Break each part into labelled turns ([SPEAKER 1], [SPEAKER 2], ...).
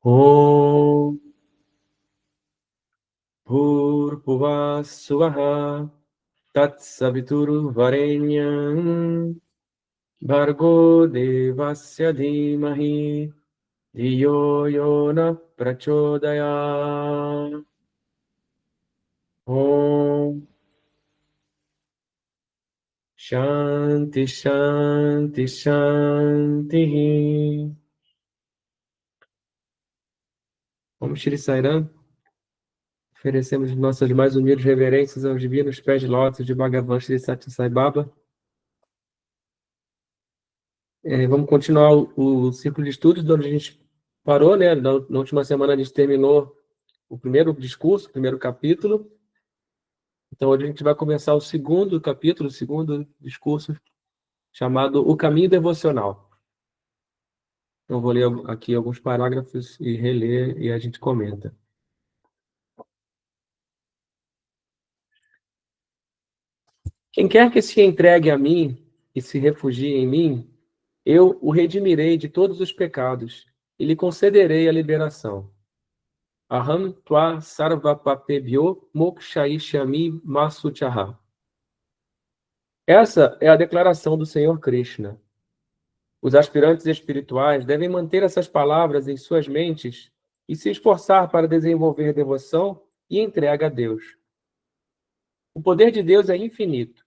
[SPEAKER 1] Om Bhurbhuvah Swaha Tatsaviturvarenyam Bhargo Devasya Dhimahi Dhiyo Yona Prachodaya. Om Shanti Shanti Shanti. Om Shri Sairam. Oferecemos nossas mais humildes reverências aos divinos pés de lótus de Bhagavan Shri Satya Sai Baba. Vamos continuar o ciclo de estudos de onde a gente parou, né? Na última semana a gente terminou o primeiro discurso, o primeiro capítulo. Então hoje a gente vai começar o segundo capítulo, o segundo discurso, chamado O Caminho Devocional. Então vou ler aqui alguns parágrafos e reler e a gente comenta. Quem quer que se entregue a mim e se refugie em mim, eu o redimirei de todos os pecados e lhe concederei a liberação. Aham tva sarvapapebhyo mokshayishyami masuchaha. Essa é a declaração do Senhor Krishna. Os aspirantes espirituais devem manter essas palavras em suas mentes e se esforçar para desenvolver devoção e entrega a Deus. O poder de Deus é infinito.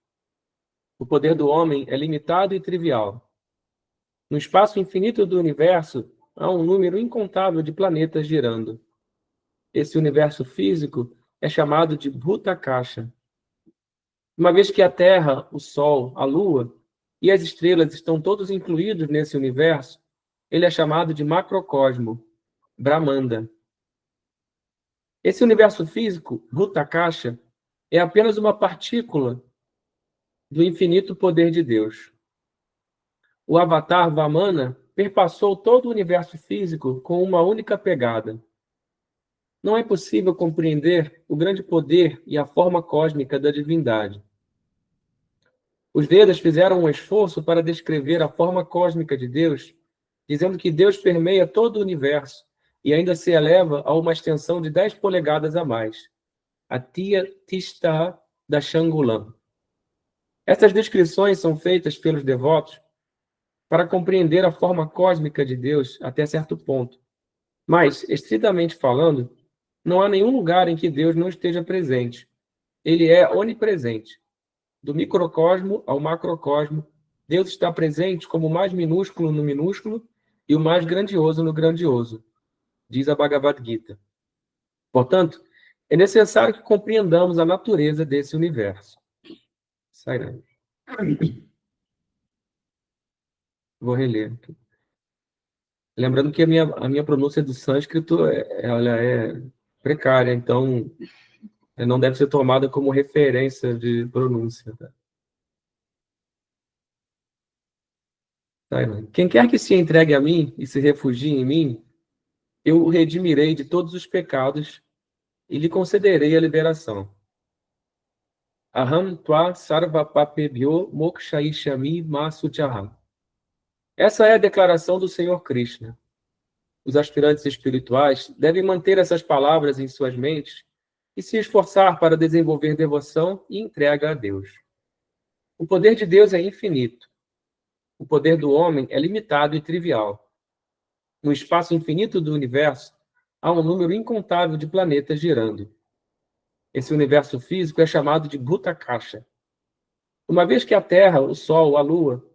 [SPEAKER 1] O poder do homem é limitado e trivial. No espaço infinito do universo, há um número incontável de planetas girando. Esse universo físico é chamado de Bhutakasha. Uma vez que a Terra, o Sol, a Lua e as estrelas estão todos incluídos nesse universo, ele é chamado de macrocosmo, Brahmanda. Esse universo físico, Bhutakasha, é apenas uma partícula do infinito poder de Deus. O avatar Vamana perpassou todo o universo físico com uma única pegada. Não é possível compreender o grande poder e a forma cósmica da divindade. Os Vedas fizeram um esforço para descrever a forma cósmica de Deus, dizendo que Deus permeia todo o universo e ainda se eleva a uma extensão de 10 polegadas a mais. Atiya Tishta Dashangulam. Essas descrições são feitas pelos devotos para compreender a forma cósmica de Deus até certo ponto. Mas, estritamente falando, não há nenhum lugar em que Deus não esteja presente. Ele é onipresente. Do microcosmo ao macrocosmo, Deus está presente como o mais minúsculo no minúsculo e o mais grandioso no grandioso, diz a Bhagavad Gita. Portanto, é necessário que compreendamos a natureza desse universo. Sairá. Vou reler. Lembrando que a minha pronúncia do sânscrito ela é precária, então não deve ser tomada como referência de pronúncia. Tá? Quem quer que se entregue a mim e se refugie em mim, eu o redimirei de todos os pecados e lhe concederei a liberação. Aham tva sarvapapebhyo mokshayishyami masuchaha. Essa é a declaração do Senhor Krishna. Os aspirantes espirituais devem manter essas palavras em suas mentes e se esforçar para desenvolver devoção e entrega a Deus. O poder de Deus é infinito. O poder do homem é limitado e trivial. No espaço infinito do universo, há um número incontável de planetas girando. Esse universo físico é chamado de Bhutakasha. Uma vez que a Terra, o Sol, a Lua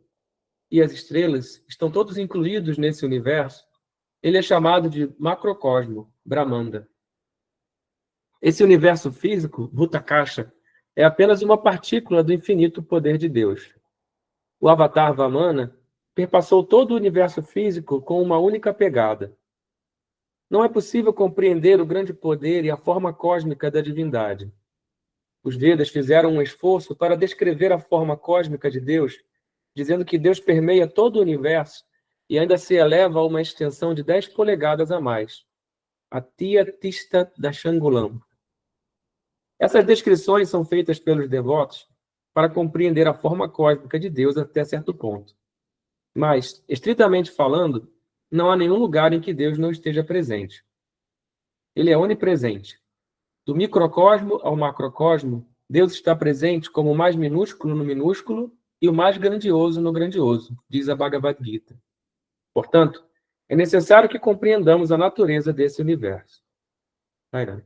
[SPEAKER 1] e as estrelas estão todos incluídos nesse universo, ele é chamado de macrocosmo, Brahmanda. Esse universo físico, Bhutakasha, é apenas uma partícula do infinito poder de Deus. O avatar Vamana perpassou todo o universo físico com uma única pegada. Não é possível compreender o grande poder e a forma cósmica da divindade. Os Vedas fizeram um esforço para descrever a forma cósmica de Deus, dizendo que Deus permeia todo o universo e ainda se eleva a uma extensão de 10 polegadas a mais. Atiya Tishta Dashangulam. Essas descrições são feitas pelos devotos para compreender a forma cósmica de Deus até certo ponto. Mas, estritamente falando, Não há nenhum lugar em que Deus não esteja presente. Ele é onipresente. Do microcosmo ao macrocosmo, Deus está presente como o mais minúsculo no minúsculo e o mais grandioso no grandioso, diz a Bhagavad Gita. Portanto, é necessário que compreendamos a natureza desse universo. Sairam.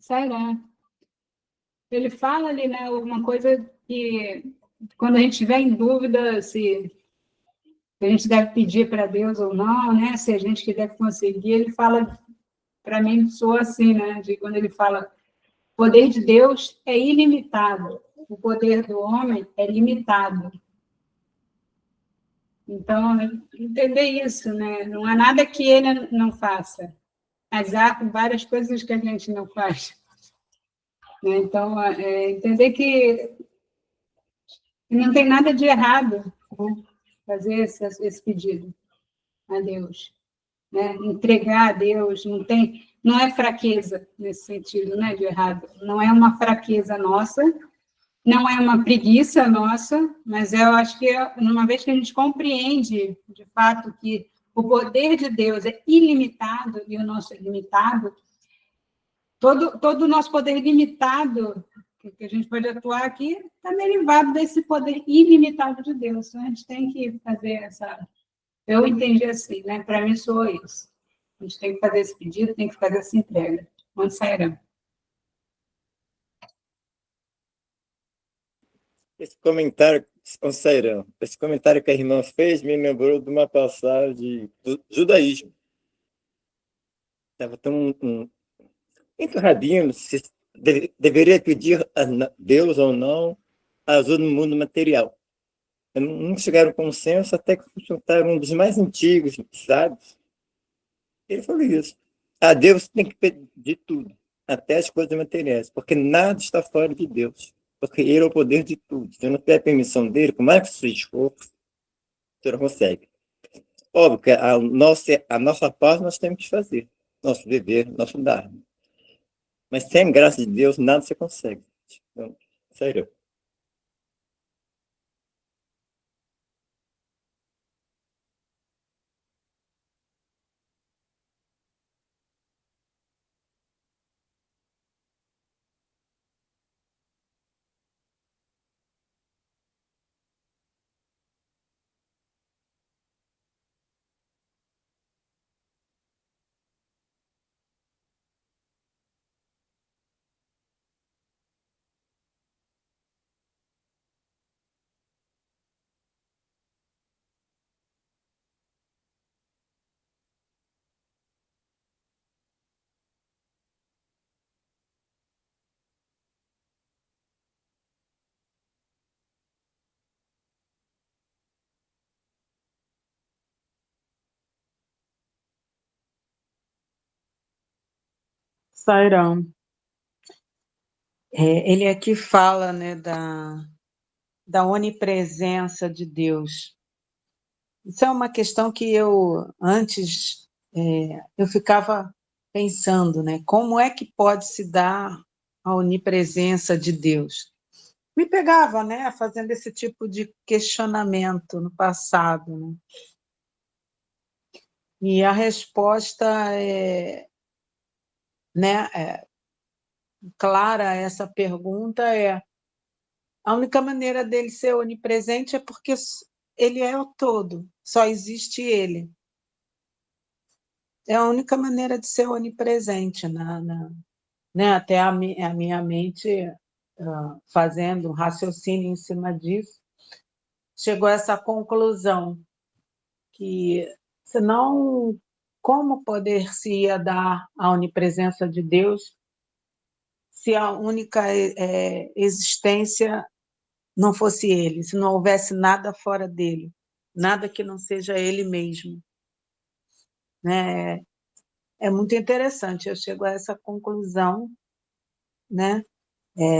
[SPEAKER 2] Sério. Ele fala ali, né, uma coisa que, quando a gente estiver em dúvida se a gente deve pedir para Deus ou não, né, se a gente que deve conseguir, ele fala, para mim, soa assim, né, de quando ele fala, o poder de Deus é ilimitado, o poder do homem é limitado. Então, entender isso, né, não há nada que ele não faça, mas há várias coisas que a gente não faz. Né? Então, entender que não tem nada de errado, né? Fazer esse pedido a Deus, né? Entregar a Deus, não é fraqueza nesse sentido, né, de errado, não é uma fraqueza nossa, não é uma preguiça nossa, mas eu acho que uma vez que a gente compreende de fato que o poder de Deus é ilimitado e o nosso é limitado, todo o nosso poder limitado que a gente pode atuar aqui está derivado desse poder ilimitado de Deus. Então, a gente tem que fazer essa... Eu entendi assim, né? Para mim, sou isso. A gente tem que fazer esse pedido, tem que fazer essa entrega. Onde sairá?
[SPEAKER 3] Esse comentário, Sairão, esse comentário que a irmã fez me lembrou de uma passagem do judaísmo. Estava tão entre rabinos se deveria pedir a Deus ou não ajuda no mundo material. Não chegaram a consenso até que consultaram um dos mais antigos, sabe? Ele falou isso. A Deus tem que pedir tudo, até as coisas materiais, porque nada está fora de Deus. Porque Ele é o poder de tudo. Se não tiver a permissão dele, como é que se esforço, você não consegue. Óbvio que a nossa parte nós temos que fazer. Nosso dever, nosso dar. Mas sem graça de Deus, nada você consegue. Então, sério.
[SPEAKER 4] Sairão. Ele aqui fala, né, da onipresença de Deus. Isso é uma questão que antes, eu ficava pensando, né, como é que pode se dar a onipresença de Deus? Me pegava, né, fazendo esse tipo de questionamento no passado, né? E a resposta clara a essa pergunta é: a única maneira dele ser onipresente é porque ele é o todo, só existe ele. É a única maneira de ser onipresente, né? Até a minha mente, fazendo um raciocínio em cima disso, chegou a essa conclusão, que senão como poder-se-ia dar a onipresença de Deus se a única existência não fosse ele, se não houvesse nada fora dele, nada que não seja ele mesmo, né? é muito interessante. Eu chego a essa conclusão, né?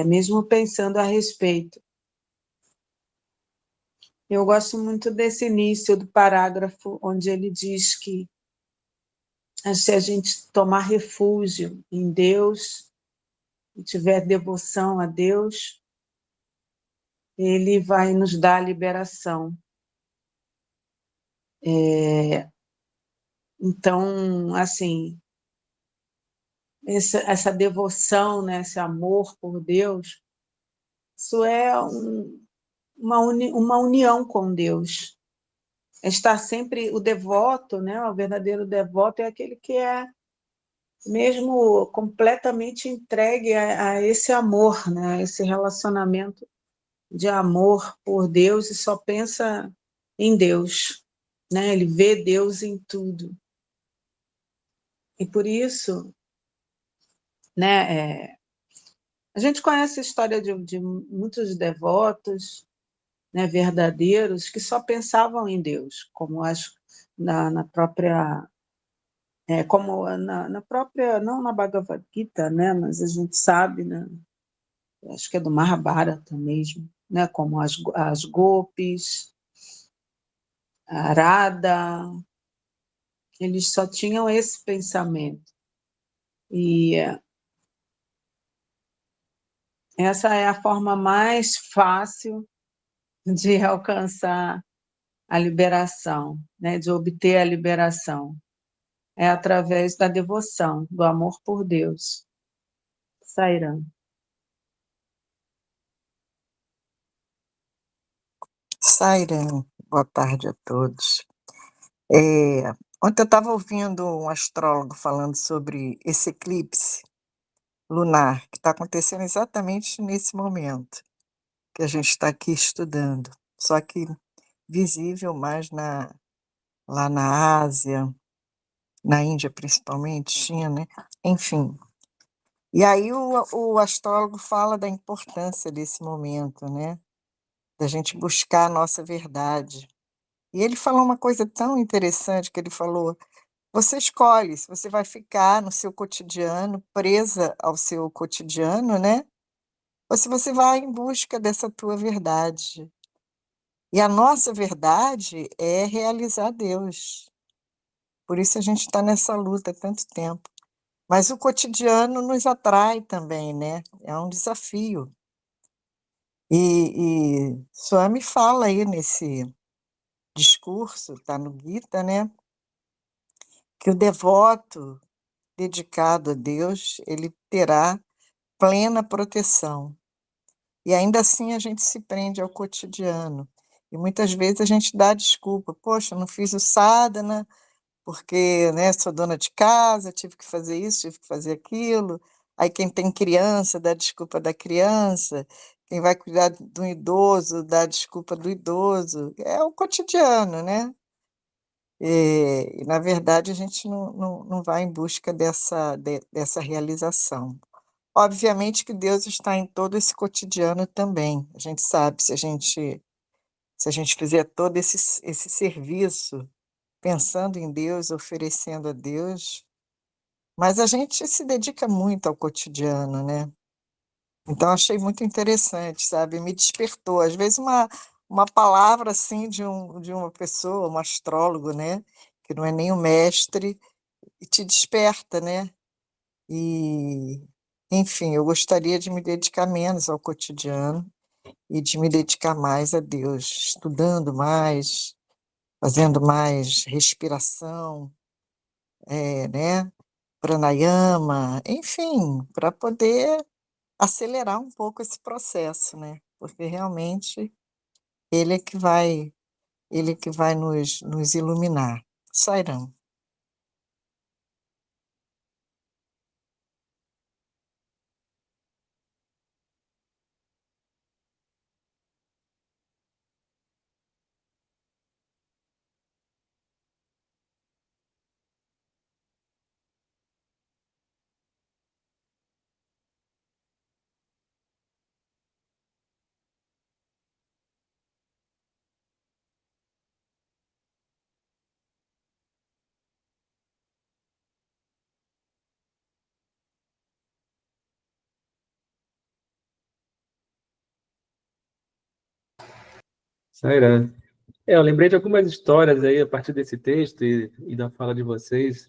[SPEAKER 4] Mesmo pensando a respeito. Eu gosto muito desse início do parágrafo, onde ele diz que se a gente tomar refúgio em Deus, e tiver devoção a Deus, Ele vai nos dar a liberação. Então, assim, essa devoção, né, esse amor por Deus, isso é uma união com Deus. Estar sempre o devoto, né, o verdadeiro devoto é aquele que é mesmo completamente entregue a esse amor, né, a esse relacionamento de amor por Deus e só pensa em Deus, né? Ele vê Deus em tudo. E por isso, né, a gente conhece a história de muitos devotos, né, verdadeiros, que só pensavam em Deus, como na própria como na própria, não na Bhagavad Gita, né, mas a gente sabe, né, acho que é do Mahabharata mesmo, né, como as gopis, a Radha, eles só tinham esse pensamento. E essa é a forma mais fácil de alcançar a liberação, né, de obter a liberação. É através da devoção, do amor por Deus. Sairam.
[SPEAKER 5] Sairam, boa tarde a todos. Ontem eu estava ouvindo um astrólogo falando sobre esse eclipse lunar que está acontecendo exatamente nesse momento que a gente está aqui estudando, só que visível mais lá na Ásia, na Índia principalmente, China, né? Enfim. E aí o astrólogo fala da importância desse momento, né? Da gente buscar a nossa verdade. E ele falou uma coisa tão interessante que ele falou: você escolhe se você vai ficar no seu cotidiano, presa ao seu cotidiano, né? Ou se você vai em busca dessa tua verdade. E a nossa verdade é realizar Deus. Por isso a gente está nessa luta há tanto tempo. Mas o cotidiano nos atrai também, né? É um desafio. E Swami fala aí nesse discurso, está no Gita, né? Que o devoto dedicado a Deus, ele terá plena proteção. E ainda assim a gente se prende ao cotidiano. E muitas vezes a gente dá desculpa. Poxa, não fiz o sadhana, porque, né, sou dona de casa, tive que fazer isso, tive que fazer aquilo. Aí quem tem criança dá desculpa da criança. Quem vai cuidar do idoso dá desculpa do idoso. É o cotidiano, né? E, na verdade, a gente não vai em busca dessa realização. Obviamente que Deus está em todo esse cotidiano também. A gente sabe, se a gente fizer todo esse serviço, pensando em Deus, oferecendo a Deus, mas a gente se dedica muito ao cotidiano, né? Então, achei muito interessante, sabe? Me despertou. Às vezes, uma palavra assim de uma pessoa, um astrólogo, né? Que não é nem um mestre, e te desperta, né? E, enfim, eu gostaria de me dedicar menos ao cotidiano e de me dedicar mais a Deus, estudando mais, fazendo mais respiração, né? Pranayama, enfim, para poder acelerar um pouco esse processo, né? Porque realmente ele é que vai, ele é que vai nos iluminar. Sairam.
[SPEAKER 1] Sairá. Eu lembrei de algumas histórias aí a partir desse texto e da fala de vocês.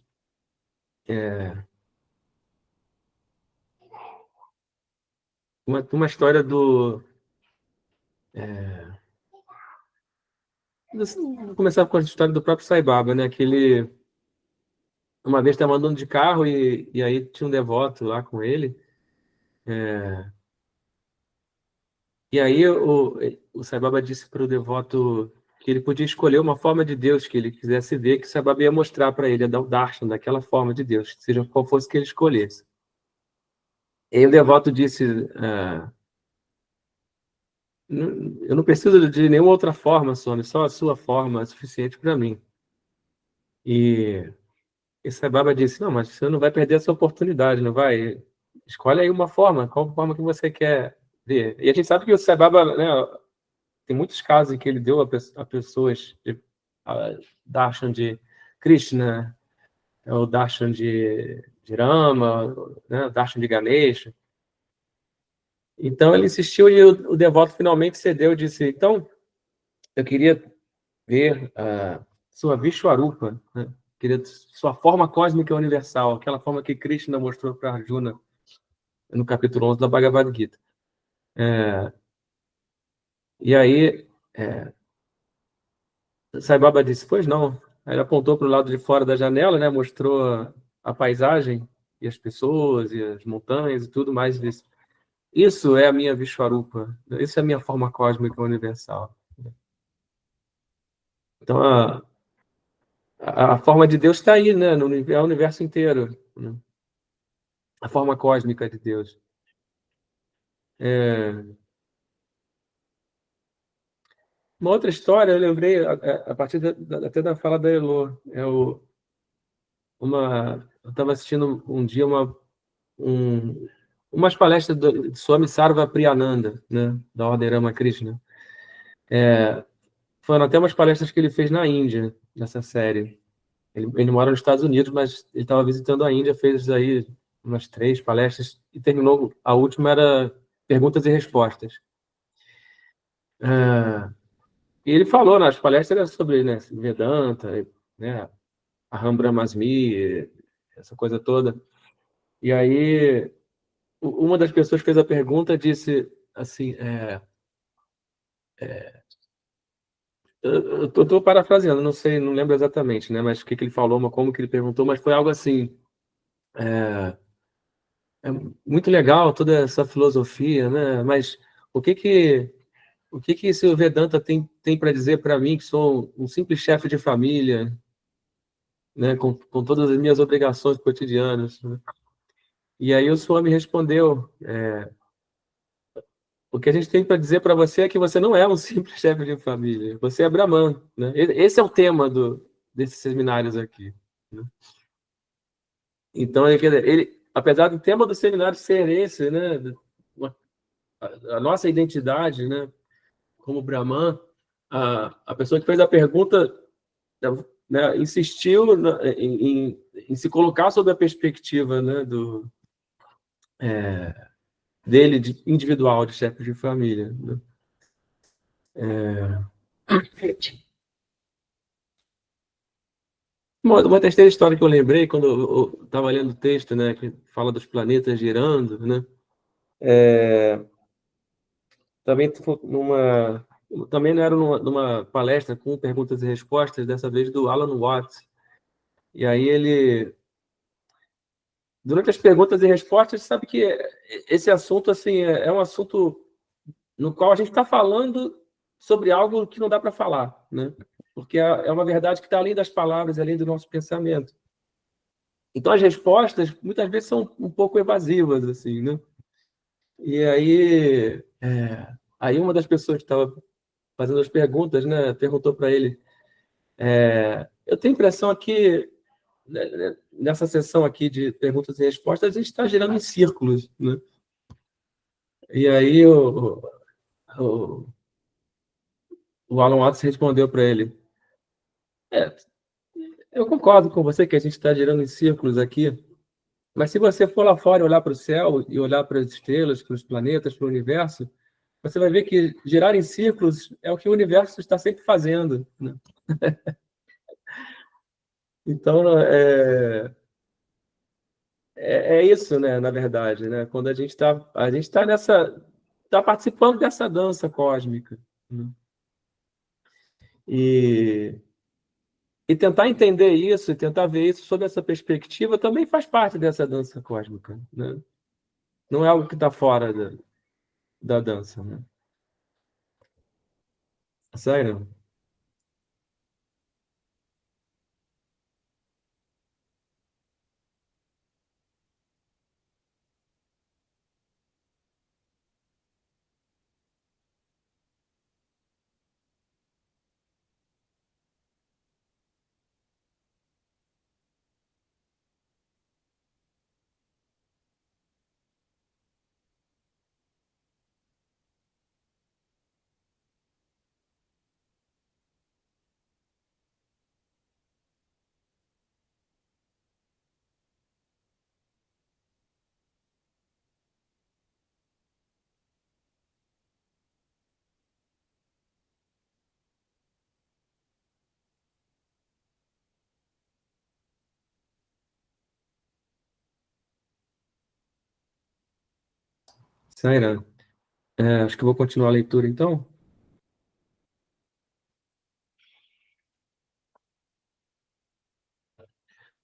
[SPEAKER 1] Uma história Vou começar com a história do próprio Sai Baba, né? Que ele uma vez estava andando de carro e aí tinha um devoto lá com ele. E aí o Sai Baba disse para o devoto que ele podia escolher uma forma de Deus que ele quisesse ver, que o Sai Baba ia mostrar para ele, ia dar o darshan daquela forma de Deus, seja qual fosse que ele escolhesse. E aí o devoto disse, eu não preciso de nenhuma outra forma, Swami, só a sua forma é suficiente para mim. E Sai Baba disse, não, mas você não vai perder essa oportunidade, não vai? Escolhe aí uma forma, qual forma que você quer ver. E a gente sabe que o Sai Baba, né, tem muitos casos em que ele deu a pessoas darshan de Krishna, o darshan de Rama, né, o darshan de Ganesha. Então ele insistiu e o devoto finalmente cedeu e disse, então, eu queria ver a sua Vishwarupa, né? Queria sua forma cósmica universal, aquela forma que Krishna mostrou para Arjuna no capítulo 11 da Bhagavad Gita. E aí, Sai Baba disse, pois não. Aí ele apontou para o lado de fora da janela, né? Mostrou a paisagem e as pessoas e as montanhas e tudo mais. E disse, isso é a minha Vishwarupa, isso é a minha forma cósmica universal. Então, a forma de Deus está aí, né? É o universo inteiro. Né? A forma cósmica de Deus. Uma outra história, eu lembrei, a partir até da fala da Elô, eu estava assistindo um dia umas palestras do Swami Sarva Priyananda, né, da Ordem Ramakrishna. Foram até umas palestras que ele fez na Índia, nessa série. Ele mora nos Estados Unidos, mas ele estava visitando a Índia, fez aí umas 3 palestras e terminou, a última era perguntas e respostas. E ele falou nas palestras sobre, né, Vedanta, né, Aham Brahmasmi, essa coisa toda. E aí, uma das pessoas fez a pergunta, disse assim, eu estou parafraseando, não sei, não lembro exatamente, né, mas o que ele falou, como que ele perguntou, mas foi algo assim, é muito legal toda essa filosofia, né, mas o que esse Vedanta tem para dizer para mim, que sou um simples chefe de família, né, com todas as minhas obrigações cotidianas, né? E aí o Swami respondeu, o que a gente tem para dizer para você é que você não é um simples chefe de família, você é Brahman, né? Esse é o tema desses seminários aqui, né? Então, apesar do tema do seminário ser esse, né, a nossa identidade, né, como Brahman, a pessoa que fez a pergunta, né, insistiu em se colocar sob a perspectiva, né, dele individual, de chefe de família, né? Uma terceira história que eu lembrei quando eu estava lendo o texto, né, que fala dos planetas girando, né? Também também não era numa palestra com perguntas e respostas, dessa vez do Alan Watts. E aí durante as perguntas e respostas, sabe que esse assunto assim é um assunto no qual a gente está falando sobre algo que não dá para falar, né? Porque é uma verdade que está além das palavras, além do nosso pensamento. Então as respostas muitas vezes são um pouco evasivas, assim, né? E aí uma das pessoas que estava fazendo as perguntas, né, perguntou para ele: eu tenho a impressão aqui, né, nessa sessão aqui de perguntas e respostas, a gente está girando em círculos, né? E aí o Alan Watts respondeu para ele: eu concordo com você que a gente está girando em círculos aqui, mas se você for lá fora e olhar para o céu e olhar para as estrelas, para os planetas, para o universo, você vai ver que girar em círculos é o que o universo está sempre fazendo, né? Então, é isso, né, na verdade, né? Quando a gente está participando dessa dança cósmica, né? E tentar entender isso, e tentar ver isso sob essa perspectiva também faz parte dessa dança cósmica, né? Não é algo que está fora da dança, né? Sério? Sério? Acho que eu vou continuar a leitura, então.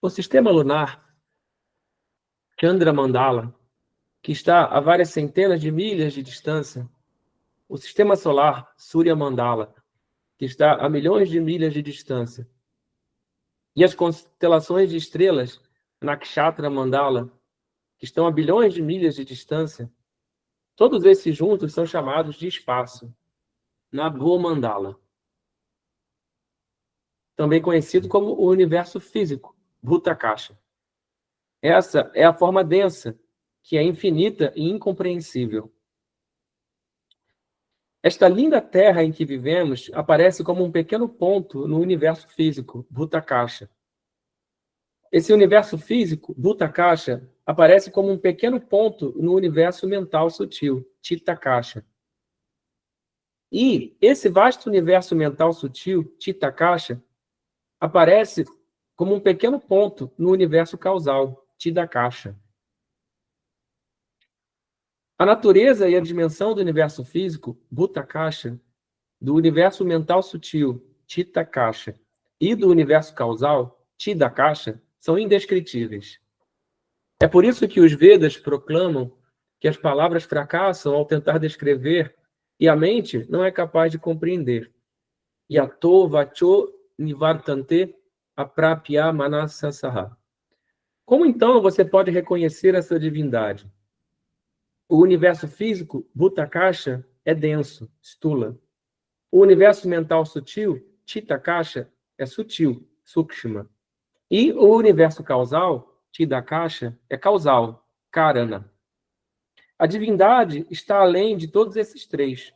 [SPEAKER 1] O sistema lunar Chandramandala, que está a várias centenas de milhas de distância, o sistema solar Surya Mandala, que está a milhões de milhas de distância, e as constelações de estrelas Nakshatra Mandala, que estão a bilhões de milhas de distância, todos esses juntos são chamados de espaço, Nabho Mandala, também conhecido como o universo físico, Bhutakasha. Essa é a forma densa, que é infinita e incompreensível. Esta linda Terra em que vivemos aparece como um pequeno ponto no universo físico, Bhutakasha. Esse universo físico, Bhutakasha, aparece como um pequeno ponto no universo mental sutil, Chitakasha. E esse vasto universo mental sutil, Chitakasha, aparece como um pequeno ponto no universo causal, Chidakasha. A natureza e a dimensão do universo físico, Bhutakasha, do universo mental sutil, Chitakasha, e do universo causal, Chidakasha, são indescritíveis. É por isso que os Vedas proclamam que as palavras fracassam ao tentar descrever e a mente não é capaz de compreender. Yato vacho nivartante aprapya manasasaha. Como então você pode reconhecer essa divindade? O universo físico, Bhutakasha, é denso, stula. O universo mental sutil, Chitakasha, é sutil, sukshma. E o universo causal, Chidakasha, é causal, karana. A divindade está além de todos esses três.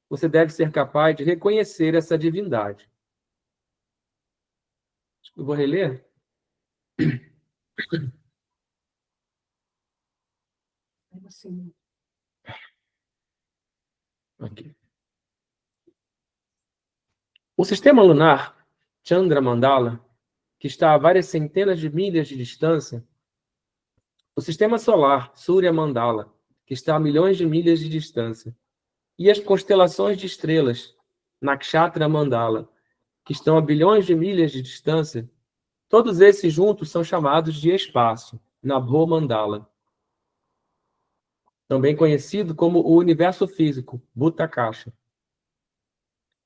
[SPEAKER 1] Você deve ser capaz de reconhecer essa divindade. Eu vou reler?
[SPEAKER 2] Assim,
[SPEAKER 1] Aqui. O sistema lunar Chandramandala, que está a várias centenas de milhas de distância, o sistema solar Surya Mandala, que está a milhões de milhas de distância, e as constelações de estrelas Nakshatra Mandala, que estão a bilhões de milhas de distância, todos esses juntos são chamados de espaço, Nabho Mandala, também conhecido como o universo físico, Bhutakasha.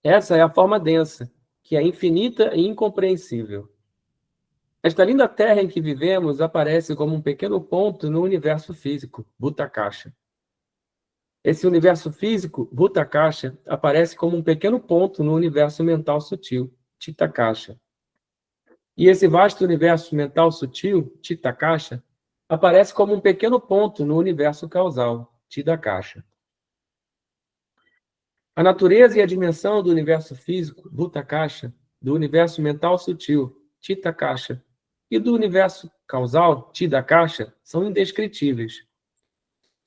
[SPEAKER 1] Essa é a forma densa, que é infinita e incompreensível. Esta linda Terra em que vivemos aparece como um pequeno ponto no universo físico, Bhutakasha. Esse universo físico, Bhutakasha, aparece como um pequeno ponto no universo mental sutil, Chitakasha. E esse vasto universo mental sutil, Chitakasha, aparece como um pequeno ponto no universo causal, Chidakasha. A natureza e a dimensão do universo físico, Bhutakasha, do universo mental sutil, Chitakasha, e do universo causal, Chidakasha, são indescritíveis.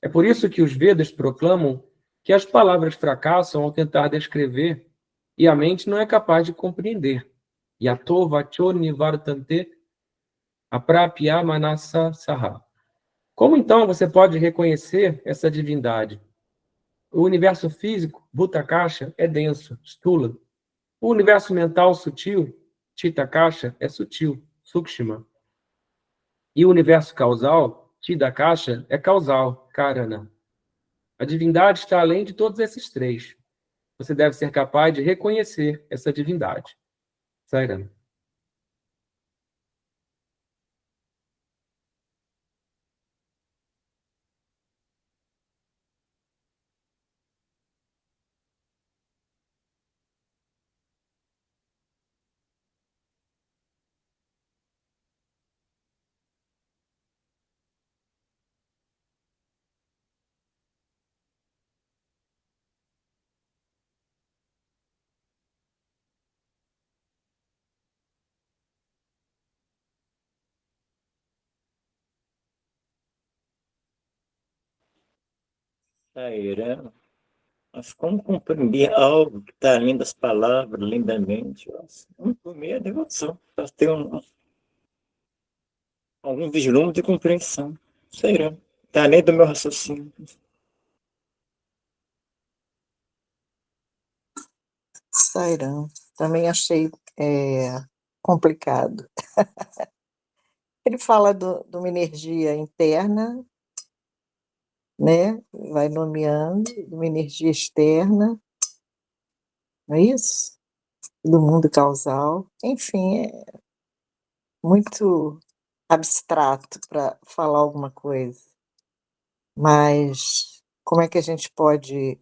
[SPEAKER 1] É por isso que os Vedas proclamam que as palavras fracassam ao tentar descrever e a mente não é capaz de compreender. Yato vacho nivartante aprapya manasa saha. Como então você pode reconhecer essa divindade? O universo físico, Bhuta-Kasha, é denso, stula. O universo mental sutil, Chitta-Kasha, é sutil, Sukshma. E o universo causal, Chitta-Kasha, é causal, Karana. A divindade está além de todos esses três. Você deve ser capaz de reconhecer essa divindade. Sairana.
[SPEAKER 3] Sairão. Mas como compreender algo que está além das palavras, lindamente? Por meio da devoção, para ter algum vislumbre de compreensão. Sairão. Está além do meu raciocínio.
[SPEAKER 5] Sairão. Também achei complicado. Ele fala de uma energia interna, né? Vai nomeando, de uma energia externa, não é isso? Do mundo causal. Enfim, é muito abstrato para falar alguma coisa. Mas como é que a gente pode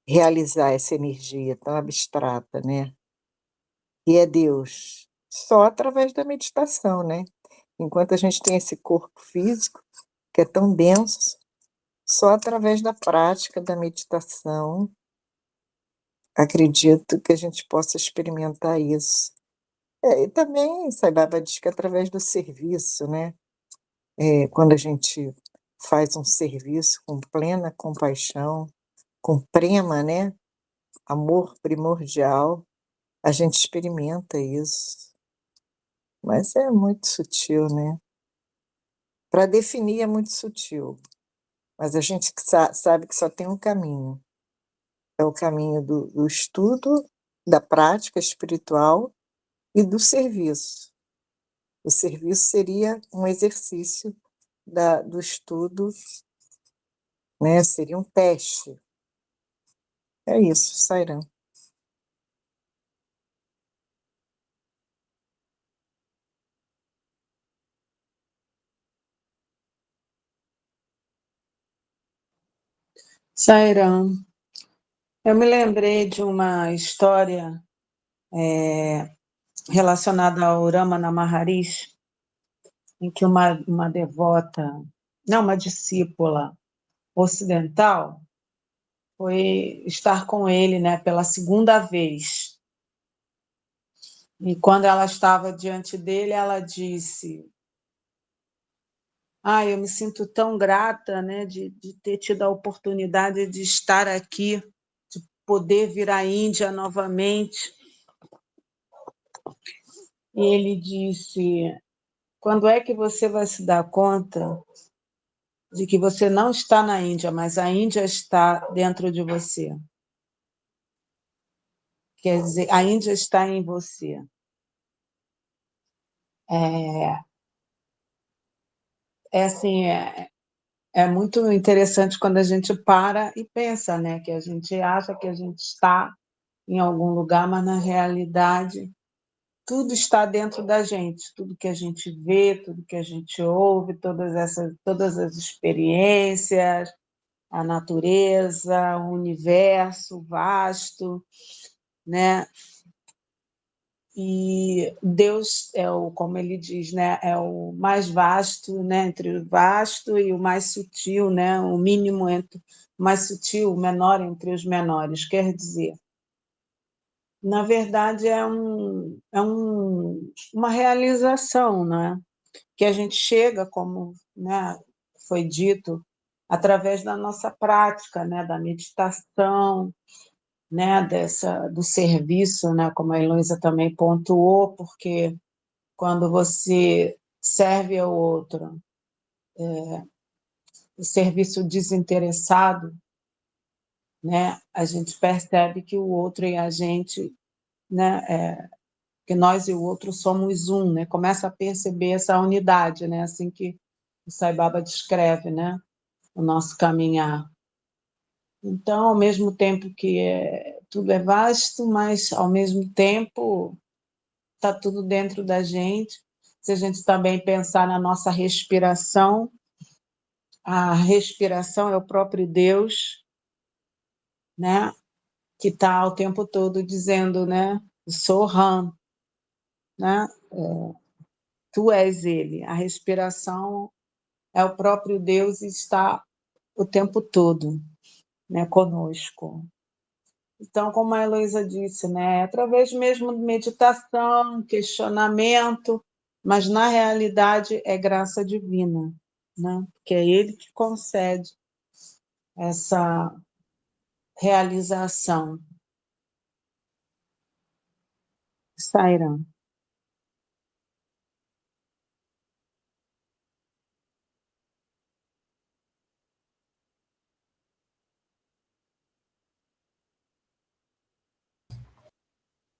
[SPEAKER 5] realizar essa energia tão abstrata, né? E é Deus, só através da meditação, né? Enquanto a gente tem esse corpo físico, que é tão denso, só através da prática da meditação, acredito que a gente possa experimentar isso. E também, Sai Baba diz que através do serviço, né? Quando a gente faz um serviço com plena compaixão, com prema, né? Amor primordial, a gente experimenta isso. Mas é muito sutil, né? Para definir é muito sutil, mas a gente sabe que só tem um caminho. É o caminho do estudo, da prática espiritual e do serviço. O serviço seria um exercício do estudo, né? Seria um teste. É isso, Sairão.
[SPEAKER 4] Sairão, eu me lembrei de uma história relacionada ao Ramana Maharishi, em que uma devota, não, uma discípula ocidental, foi estar com ele, né, pela segunda vez. E quando ela estava diante dele, ela disse: eu me sinto tão grata, né, de ter tido a oportunidade de estar aqui, de poder vir à Índia novamente. E ele disse: quando é que você vai se dar conta de que você não está na Índia, mas a Índia está dentro de você? Quer dizer, a Índia está em você. Assim, é muito interessante quando a gente para e pensa, né, que a gente acha que a gente está em algum lugar, mas na realidade tudo está dentro da gente, tudo que a gente vê, tudo que a gente ouve, todas as experiências, a natureza, o universo vasto, né? E Deus como ele diz, né, é o mais vasto, né, entre o vasto e o mais sutil, né, o mínimo entre o mais sutil, o menor entre os menores. Quer dizer, na verdade uma realização, né, que a gente chega, como, né, foi dito, através da nossa prática, né, da meditação, né, do serviço, né, como a Heloísa também pontuou, porque quando você serve ao outro, o serviço desinteressado, né, a gente percebe que o outro e a gente, né, que nós e o outro somos um, né, começa a perceber essa unidade, né, assim que o Sai Baba descreve, né, o nosso caminhar. Então, ao mesmo tempo que tudo é vasto, mas, ao mesmo tempo, está tudo dentro da gente. Se a gente também pensar na nossa respiração, a respiração é o próprio Deus, né? Que está o tempo todo dizendo, né? Soham, né? Tu és Ele. A respiração é o próprio Deus e está o tempo todo, né? Conosco. Então, como a Heloísa disse, né? Através mesmo de meditação, questionamento, mas na realidade é graça divina, né? Que é Ele que concede essa realização. Sairão.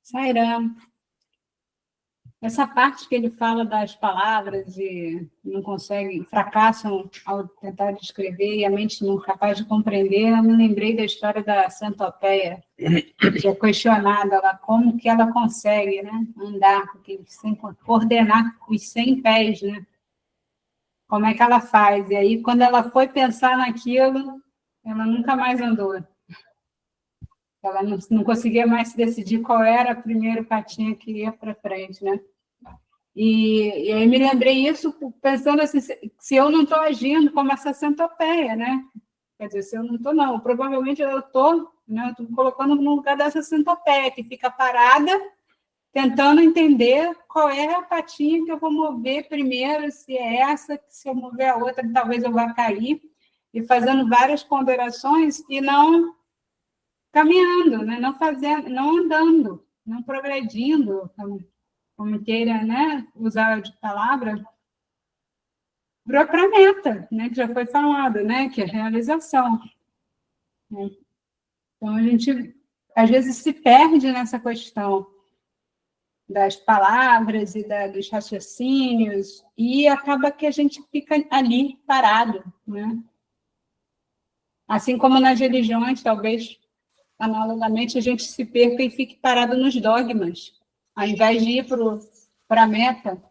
[SPEAKER 2] Sairam. Essa parte que ele fala das palavras e não consegue, fracassam ao tentar descrever e a mente não é capaz de compreender, eu me lembrei da história da centopeia, que é questionada lá como que ela consegue, né, andar, sem coordenar os 100 pés, né? Como é que ela faz? E aí, quando ela foi pensar naquilo, ela nunca mais andou. Ela não conseguia mais se decidir qual era a primeira patinha que ia para frente, né? E aí me lembrei isso pensando assim, se eu não estou agindo como essa centopeia, né? Quer dizer, se eu não estou, não. Provavelmente eu estou, né? Estou colocando no lugar dessa centopeia, que fica parada, tentando entender qual é a patinha que eu vou mover primeiro, se é essa, se eu mover a outra, talvez eu vá cair, e fazendo várias ponderações e não caminhando, né? Não fazendo, não andando, não progredindo, como queira, né, usar de palavra, para a meta, né, que já foi falado, né, que é a realização. Né? Então, a gente, às vezes, se perde nessa questão das palavras e dos raciocínios, e acaba que a gente fica ali parado, né? Assim como nas religiões, talvez, analogamente, a gente se perca e fique parado nos dogmas, ao invés de ir para a meta.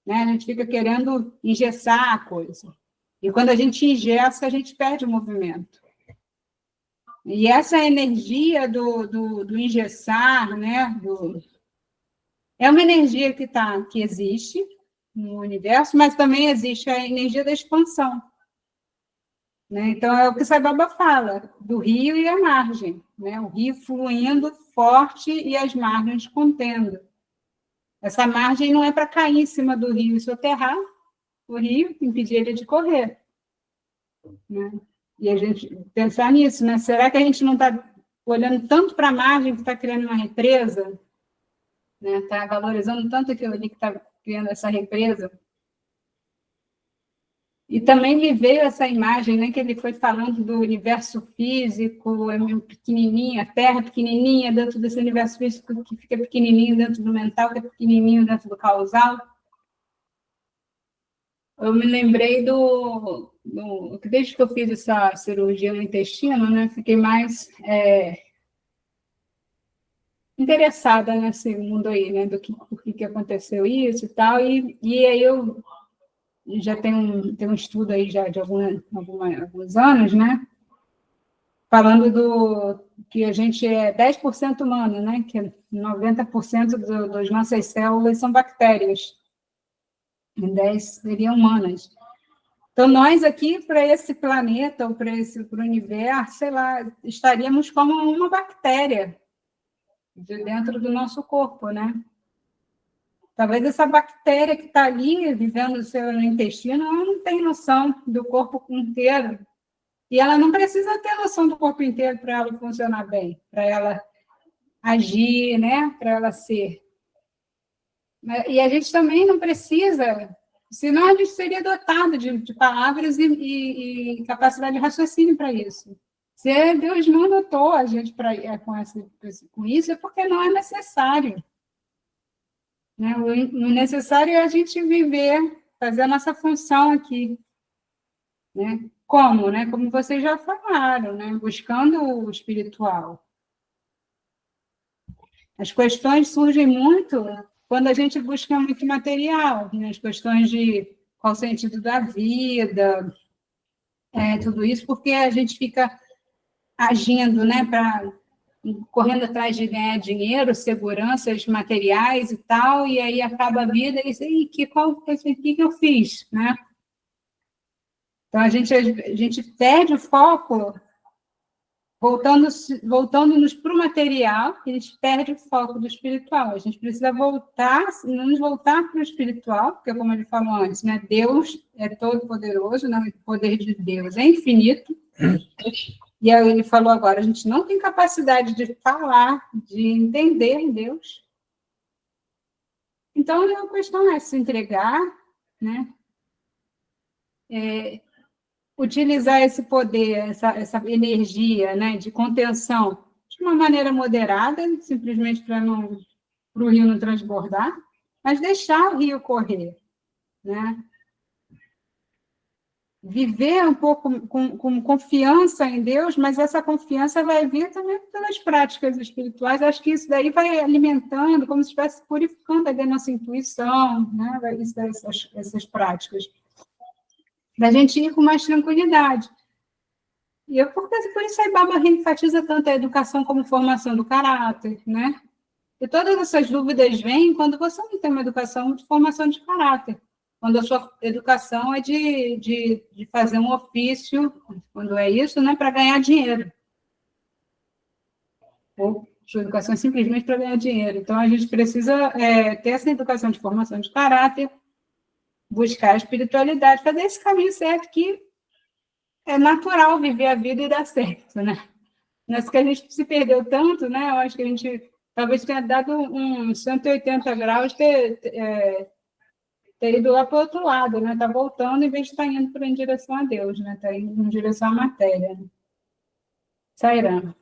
[SPEAKER 2] Né? A gente fica querendo engessar a coisa. E quando a gente engessa, a gente perde o movimento. E essa energia do engessar, né? É uma energia que existe no universo, mas também existe a energia da expansão. Né? Então, é o que Sai Baba fala, do rio e a margem. Né? O rio fluindo forte e as margens contendo. Essa margem não é para cair em cima do rio e soterrar o rio, impedir ele de correr. Né? E a gente pensar nisso, né? Será que a gente não está olhando tanto para a margem que está criando uma represa? Né? Está valorizando tanto aquilo ali que está criando essa represa? E também me veio essa imagem, né, que ele foi falando do universo físico, é meio pequenininho, a Terra pequenininha dentro desse universo físico que fica pequenininho dentro do mental, que é pequenininho dentro do causal. Eu me lembrei desde que eu fiz essa cirurgia no intestino, né, fiquei mais interessada nesse mundo aí, né, por que aconteceu isso e tal, e aí eu já tenho um estudo aí já de alguns anos, né, falando que a gente é 10% humano, né, que 90% das nossas células são bactérias, e 10% seriam humanas. Então, nós aqui, para esse planeta, ou para o universo, sei lá, estaríamos como uma bactéria de dentro do nosso corpo, né? Talvez essa bactéria que está ali, vivendo no seu intestino, ela não tem noção do corpo inteiro. E ela não precisa ter noção do corpo inteiro para ela funcionar bem, para ela agir, né? Para ela ser. E a gente também não precisa, senão a gente seria dotado de palavras e capacidade de raciocínio para isso. Se Deus não dotou a gente com isso, é porque não é necessário. Né? O necessário é a gente viver, fazer a nossa função aqui. Né? Como? Né? Como vocês já falaram, né? Buscando o espiritual. As questões surgem muito quando a gente busca muito material, né? As questões de qual o sentido da vida, tudo isso, porque a gente fica agindo, né, correndo atrás de ganhar dinheiro, seguranças materiais e tal, e aí acaba a vida e diz, qual foi isso aqui que eu fiz, né? Então, a gente perde o foco voltando-nos para o material, a gente perde o foco do espiritual. A gente precisa nos voltar para o espiritual, porque, como ele falou antes, né, Deus é todo-poderoso, né, o poder de Deus é infinito. E aí ele falou agora, a gente não tem capacidade de falar, de entender Deus. Então, a questão é se entregar, né? Utilizar esse poder, essa energia, né, de contenção de uma maneira moderada, simplesmente para o rio não transbordar, mas deixar o rio correr, né? Viver um pouco com confiança em Deus, mas essa confiança vai vir também pelas práticas espirituais. Acho que isso daí vai alimentando, como se estivesse purificando a nossa intuição, né? Essas práticas. Da gente ir com mais tranquilidade. E por isso aí Baba enfatiza tanto a educação como formação do caráter, né? E todas essas dúvidas vêm quando você não tem uma educação de formação de caráter. Quando a sua educação é de fazer um ofício, quando é isso, né, para ganhar dinheiro. Ou sua educação é simplesmente para ganhar dinheiro. Então, a gente precisa ter essa educação de formação de caráter, buscar a espiritualidade, fazer esse caminho certo que é natural viver a vida e dar certo, né? Nessa que a gente se perdeu tanto, né? Eu acho que a gente talvez tenha dado uns 180 graus, ter ido lá para o outro lado, né? Está voltando em vez de estar indo em direção a Deus, né? Está indo em direção à matéria. Né? Sairã.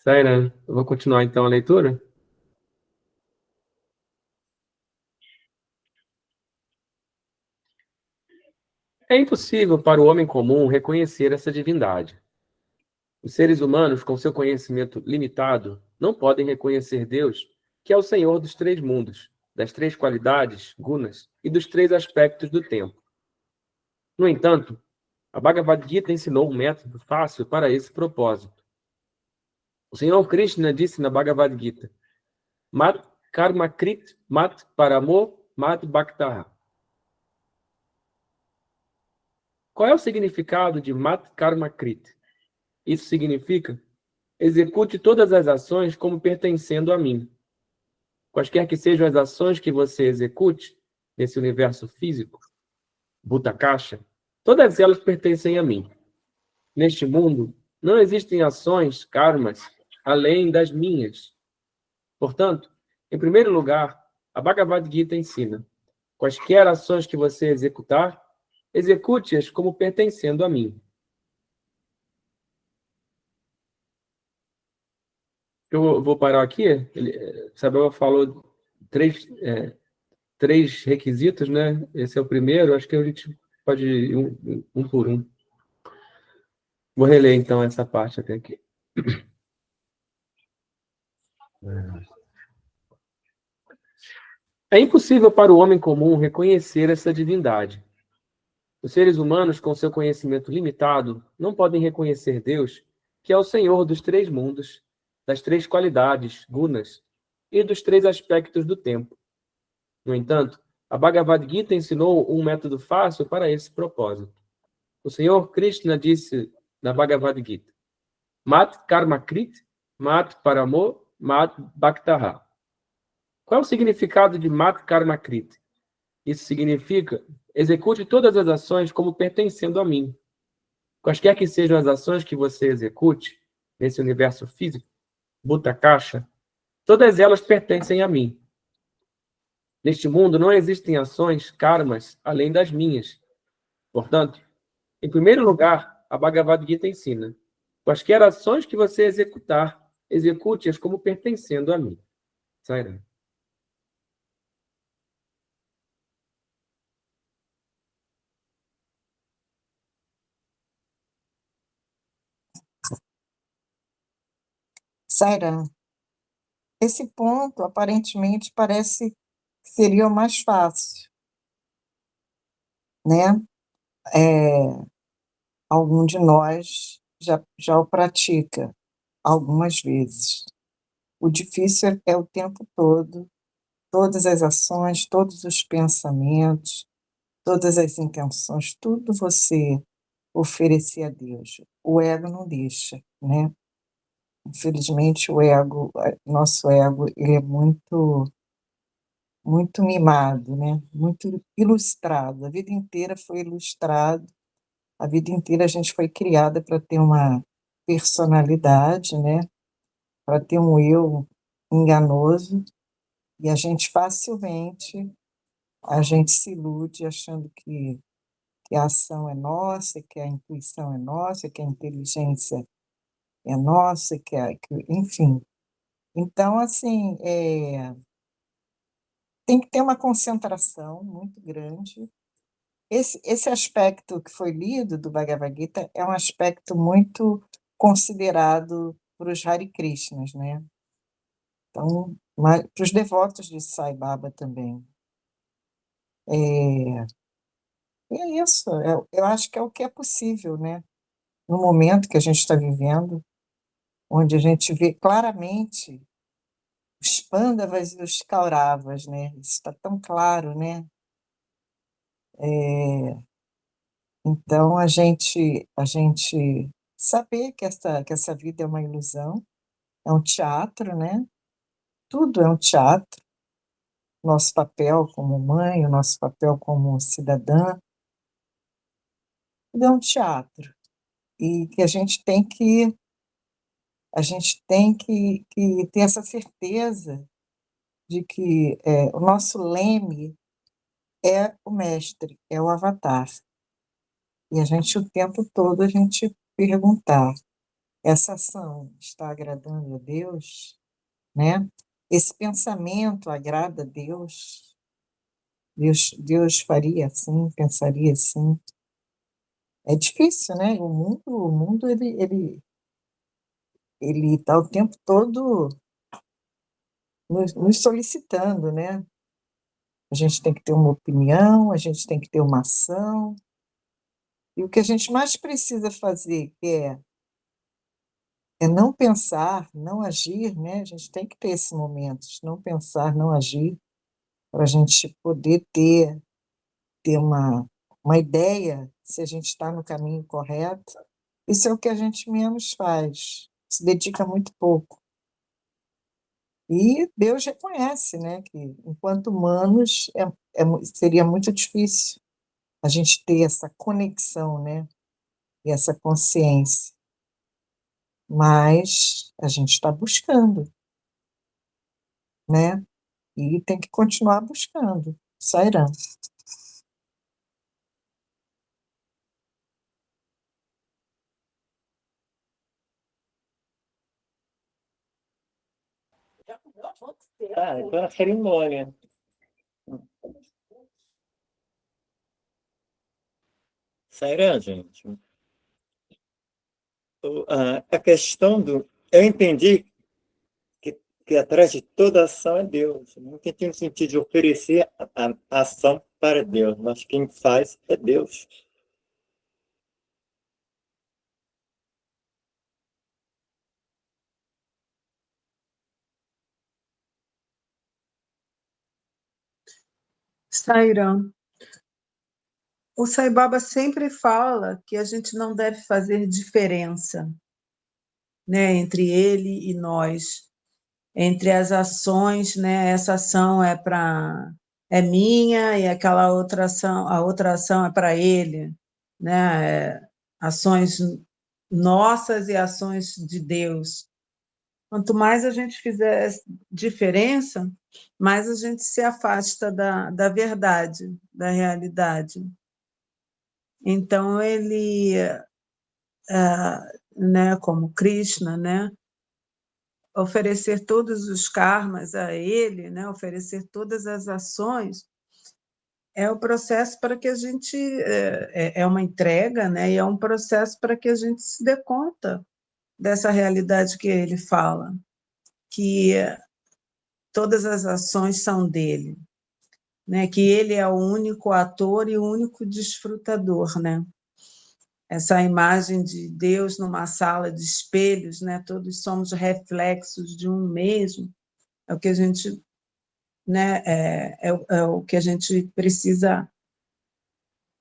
[SPEAKER 1] Sairã, eu vou continuar então a leitura? É impossível para o homem comum reconhecer essa divindade. Os seres humanos, com seu conhecimento limitado, não podem reconhecer Deus, que é o Senhor dos três mundos, das três qualidades, gunas, e dos três aspectos do tempo. No entanto, a Bhagavad Gita ensinou um método fácil para esse propósito. O Senhor Krishna disse na Bhagavad Gita, Mat karma krit mat paramo mat bhaktaha. Qual é o significado de mat karma krit? Isso significa, execute todas as ações como pertencendo a mim. Quaisquer que sejam as ações que você execute nesse universo físico, Bhuta Kasha, todas elas pertencem a mim. Neste mundo, não existem ações, karmas, além das minhas. Portanto, em primeiro lugar, a Bhagavad Gita ensina: quaisquer ações que você executar, execute-as como pertencendo a mim. Eu vou parar aqui. Isabel falou três requisitos, né? Esse é o primeiro. Acho que a gente pode ir um por um. Vou reler, então, essa parte até aqui. É impossível para o homem comum reconhecer essa divindade. Os seres humanos, com seu conhecimento limitado, não podem reconhecer Deus, que é o Senhor dos três mundos, das três qualidades, gunas, e dos três aspectos do tempo. No entanto, a Bhagavad Gita ensinou um método fácil para esse propósito. O Senhor Krishna disse na Bhagavad Gita: Mat karma krit, mat paramo, mat bhaktaha. Qual é o significado de mat karma krit? Isso significa: execute todas as ações como pertencendo a mim. Quaisquer que sejam as ações que você execute nesse universo físico, Bhuta Caixa, todas elas pertencem a mim. Neste mundo não existem ações, karmas, além das minhas. Portanto, em primeiro lugar, a Bhagavad Gita ensina: quaisquer ações que você executar, execute-as como pertencendo a mim. Sairá.
[SPEAKER 5] Sairam. Esse ponto, aparentemente, parece que seria o mais fácil, né? Algum de nós já o pratica algumas vezes. O difícil é o tempo todo, todas as ações, todos os pensamentos, todas as intenções, tudo você oferecer a Deus. O ego não deixa, né? Infelizmente, nosso ego, ele é muito mimado, né? Muito ilustrado. A vida inteira foi ilustrado, a vida inteira a gente foi criada para ter uma personalidade, né? Para ter um eu enganoso, e a gente facilmente se ilude achando que a ação é nossa, que a intuição é nossa, que a inteligência é nossa, enfim. Então, assim, tem que ter uma concentração muito grande. Esse aspecto que foi lido do Bhagavad Gita é um aspecto muito considerado por os Hare Krishnas, né? Então, para os devotos de Sai Baba também. É isso, eu acho que é o que é possível, né? No momento que a gente está vivendo, onde a gente vê claramente os Pandavas e os Kauravas, né? Isso está tão claro, né? Então, a gente saber que essa vida é uma ilusão, é um teatro, né? Tudo é um teatro. Nosso papel como mãe, o nosso papel como cidadã, tudo é um teatro. E que a gente tem que ter essa certeza de que o nosso leme é o mestre, é o avatar. E a gente, o tempo todo, a gente perguntar: essa ação está agradando a Deus? Né? Esse pensamento agrada a Deus? Deus faria assim, pensaria assim? É difícil, né? O mundo ele está o tempo todo nos solicitando, né? A gente tem que ter uma opinião, a gente tem que ter uma ação, e o que a gente mais precisa fazer, que é não pensar, não agir, né? A gente tem que ter esse momento de não pensar, não agir, para a gente poder ter uma ideia se a gente está no caminho correto. Isso é o que a gente menos faz, se dedica muito pouco. E Deus reconhece, né, que enquanto humanos seria muito difícil a gente ter essa conexão, né, e essa consciência. mas a gente está buscando, né? E tem que continuar buscando. Sairão.
[SPEAKER 3] Ah, então na cerimônia. Sairão, gente. A questão do. Eu entendi que atrás de toda ação é Deus. Não entendi no sentido de oferecer a ação para Deus, mas quem faz é Deus.
[SPEAKER 4] Sairão. O Sai Baba sempre fala que a gente não deve fazer diferença, né, entre ele e nós, entre as ações, né? Essa ação é minha e aquela outra ação, a outra ação é para ele, né? Ações nossas e ações de Deus. Quanto mais a gente fizer diferença, mais a gente se afasta da verdade, da realidade. Então, ele, né, como Krishna, né, oferecer todos os karmas a ele, né, oferecer todas as ações, é o processo para que a gente, é uma entrega, né, e é um processo para que a gente se dê conta dessa realidade que ele fala, que todas as ações são dele, né, que ele é o único ator e o único desfrutador, né? Essa imagem de Deus numa sala de espelhos, né? Todos somos reflexos de um mesmo, é o que a gente, né? É o que a gente precisa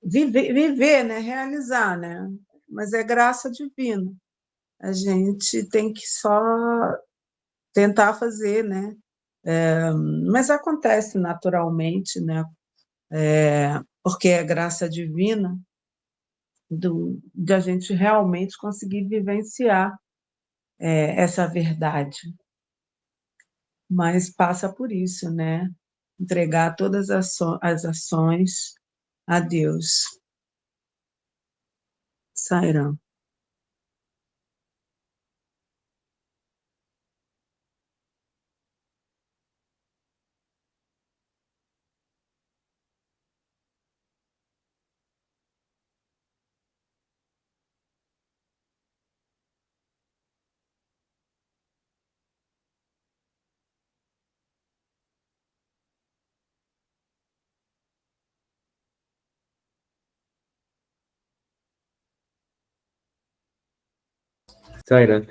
[SPEAKER 4] viver, né? Realizar, né? Mas é graça divina. A gente tem que só tentar fazer, né? Mas acontece naturalmente, né? Porque é graça divina de a gente realmente conseguir vivenciar essa verdade. Mas passa por isso, né? Entregar todas as ações a Deus. Sairão.
[SPEAKER 1] Saira,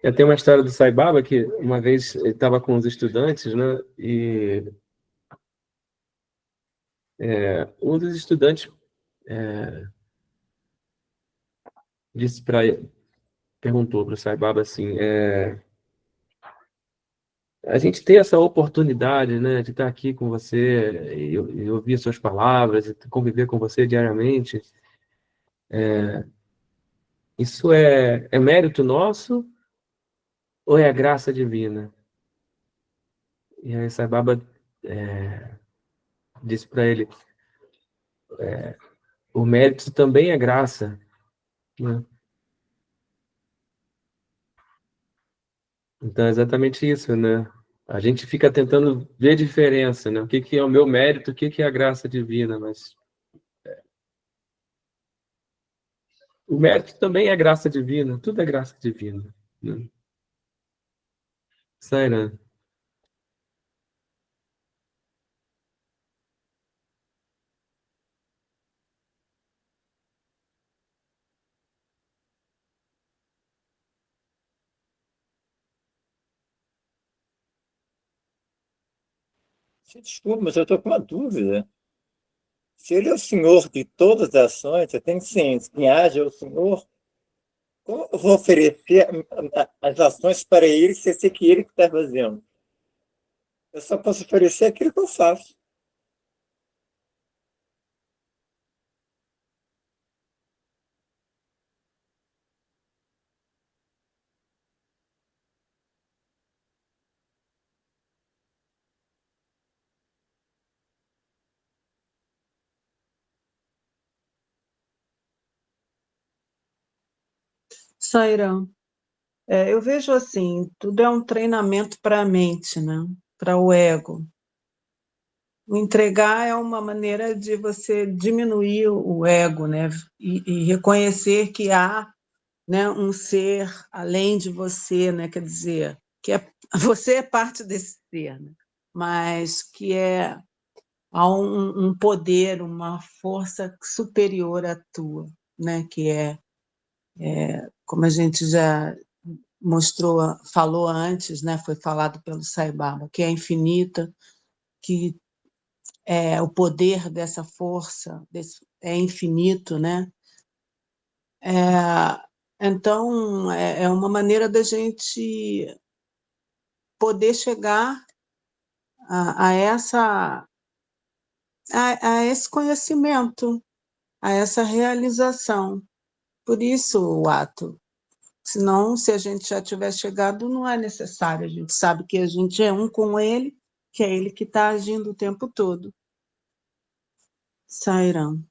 [SPEAKER 1] eu tenho uma história do Sai Baba que uma vez ele estava com os estudantes, né? E um dos estudantes disse para perguntou para o Sai Baba assim, a gente tem essa oportunidade, né, de estar aqui com você e ouvir suas palavras, e conviver com você diariamente. Isso é mérito nosso ou é a graça divina? E aí Sai Baba disse para ele, o mérito também é graça, né? Então é exatamente isso, né? A gente fica tentando ver diferença, né? O que que é o meu mérito, o que que é a graça divina, mas o mérito também é graça divina, tudo é graça divina, né? Sai,
[SPEAKER 3] Desculpa, mas eu estou com uma dúvida. Se ele é o Senhor de todas as ações, eu tenho ciência, quem age é o Senhor, como eu vou oferecer as ações para ele se eu sei que ele que está fazendo? Eu só posso oferecer aquilo que eu faço.
[SPEAKER 4] Sairam. Eu vejo assim, tudo é um treinamento para a mente, né? Para o ego. O entregar é uma maneira de você diminuir o ego, né? E reconhecer que há, né, um ser além de você, né? Quer dizer, você é parte desse ser, né? Mas que há um poder, uma força superior à tua, né? Que como a gente já mostrou, falou antes, né? Foi falado pelo Sai Baba, que é infinita, que o poder dessa força é infinito, né? Então, é uma maneira da gente poder chegar a esse conhecimento, a essa realização. Por isso o ato. Senão, se a gente já tiver chegado, não é necessário. A gente sabe que a gente é um com ele, que é ele que está agindo o tempo todo. Sairam.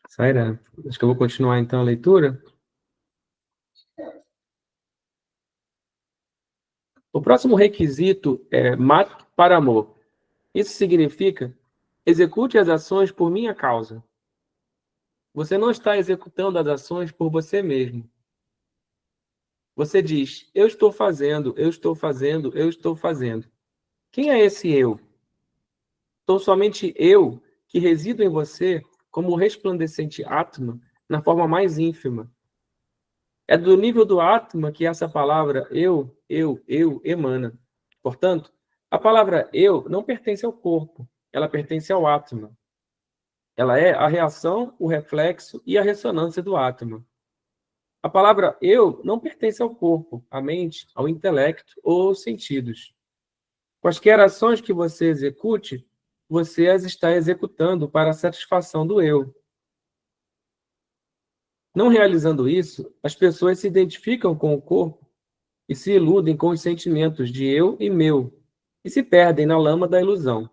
[SPEAKER 1] Saira, acho que eu vou continuar então a leitura. O próximo requisito é mate para amor. Isso significa execute as ações por minha causa. Você não está executando as ações por você mesmo. Você diz, eu estou fazendo, eu estou fazendo, eu estou fazendo. Quem é esse eu? Sou somente eu que resido em você como o resplandecente Atma na forma mais ínfima. É do nível do Atma que essa palavra eu emana. Portanto, a palavra eu não pertence ao corpo, ela pertence ao Atma. Ela é a reação, o reflexo e a ressonância do Atma. A palavra eu não pertence ao corpo, à mente, ao intelecto ou aos sentidos. Quaisquer ações que você execute, você as está executando para a satisfação do eu. Não realizando isso, as pessoas se identificam com o corpo e se iludem com os sentimentos de eu e meu, e se perdem na lama da ilusão.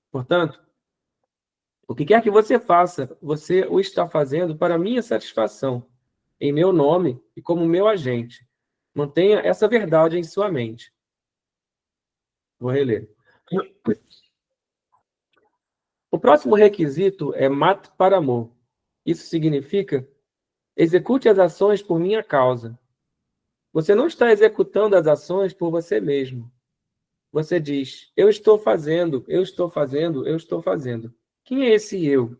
[SPEAKER 1] Portanto, o que quer que você faça, você o está fazendo para minha satisfação, em meu nome e como meu agente. Mantenha essa verdade em sua mente. Vou reler. O próximo requisito é mate para amor. Isso significa execute as ações por minha causa. Você não está executando as ações por você mesmo. Você diz, eu estou fazendo, eu estou fazendo, eu estou fazendo. Quem é esse eu?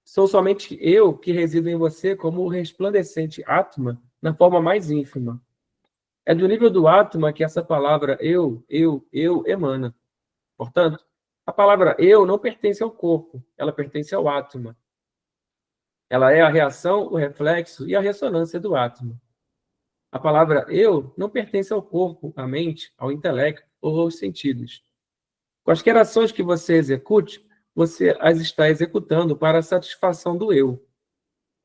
[SPEAKER 1] Sou somente eu que resido em você como o resplandecente Atma na forma mais ínfima. É do nível do Atma que essa palavra eu emana. Portanto, a palavra eu não pertence ao corpo, ela pertence ao Atma. Ela é a reação, o reflexo e a ressonância do Atma. A palavra eu não pertence ao corpo, à mente, ao intelecto ou aos sentidos. Quaisquer ações que você execute, você as está executando para a satisfação do eu.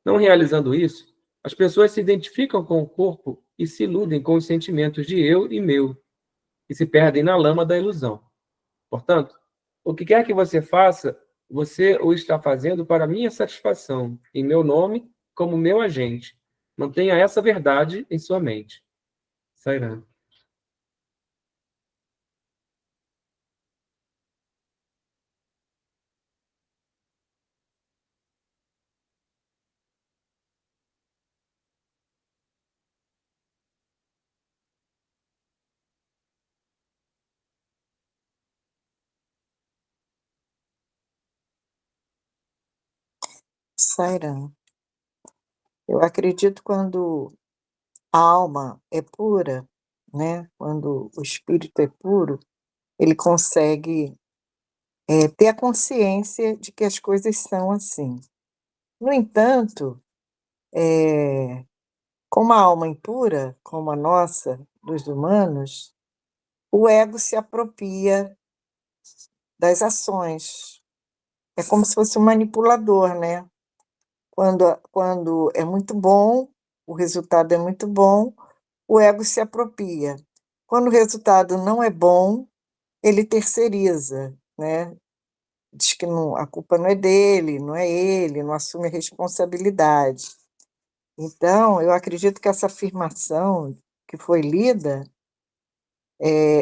[SPEAKER 1] Não realizando isso, as pessoas se identificam com o corpo e se iludem com os sentimentos de eu e meu, e se perdem na lama da ilusão. Portanto, o que quer que você faça, você o está fazendo para minha satisfação, em meu nome, como meu agente. Mantenha essa verdade em sua mente. Sairá.
[SPEAKER 5] Sairam. Eu acredito quando a alma é pura, né? Quando o espírito é puro, ele consegue ter a consciência de que as coisas são assim. No entanto, com uma alma impura, como a nossa, dos humanos, o ego se apropria das ações. É como se fosse um manipulador, né? Quando é muito bom, o resultado é muito bom, o ego se apropria. Quando o resultado não é bom, ele terceiriza, né? Diz que não, a culpa não é dele, não é ele, não assume a responsabilidade. Então, eu acredito que essa afirmação que foi lida,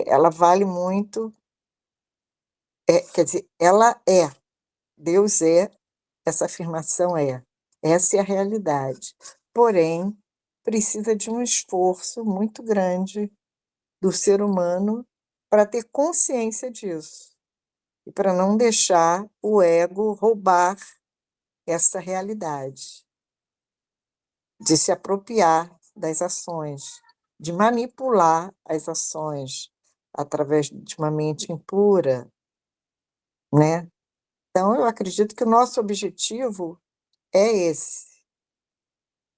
[SPEAKER 5] ela vale muito, quer dizer, ela é, Deus é, essa afirmação é, essa é a realidade. Porém, precisa de um esforço muito grande do ser humano para ter consciência disso e para não deixar o ego roubar essa realidade, de se apropriar das ações, de manipular as ações através de uma mente impura, né? Então, eu acredito que o nosso objetivo é esse,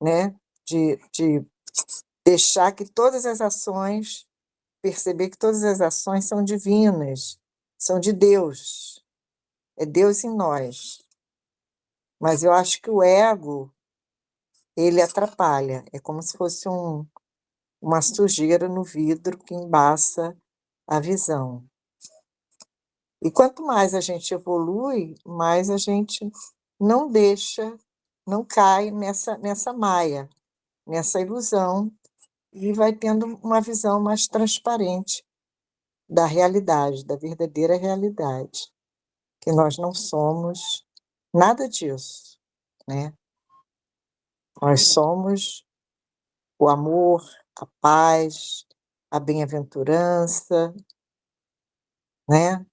[SPEAKER 5] né? De deixar que todas as ações, perceber que todas as ações são divinas, são de Deus, é Deus em nós. Mas eu acho que o ego, ele atrapalha, é como se fosse uma sujeira no vidro que embaça a visão. E quanto mais a gente evolui, mais a gente não deixa, não cai nessa maia, nessa ilusão, e vai tendo uma visão mais transparente da realidade, da verdadeira realidade, que nós não somos nada disso, né? Nós somos o amor, a paz, a bem-aventurança, né?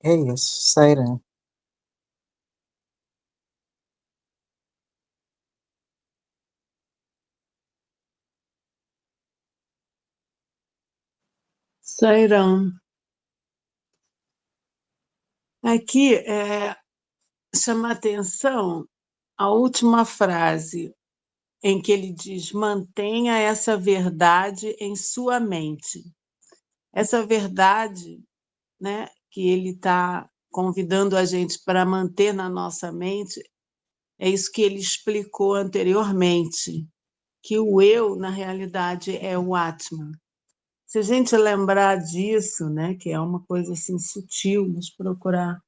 [SPEAKER 5] É isso, Sairan.
[SPEAKER 4] Sairão. Aqui chama atenção a última frase, em que ele diz: mantenha essa verdade em sua mente. Essa verdade, né, que ele está convidando a gente para manter na nossa mente, é isso que ele explicou anteriormente, que o eu, na realidade, é o Atman. Se a gente lembrar disso, né, que é uma coisa assim sutil, mas procurar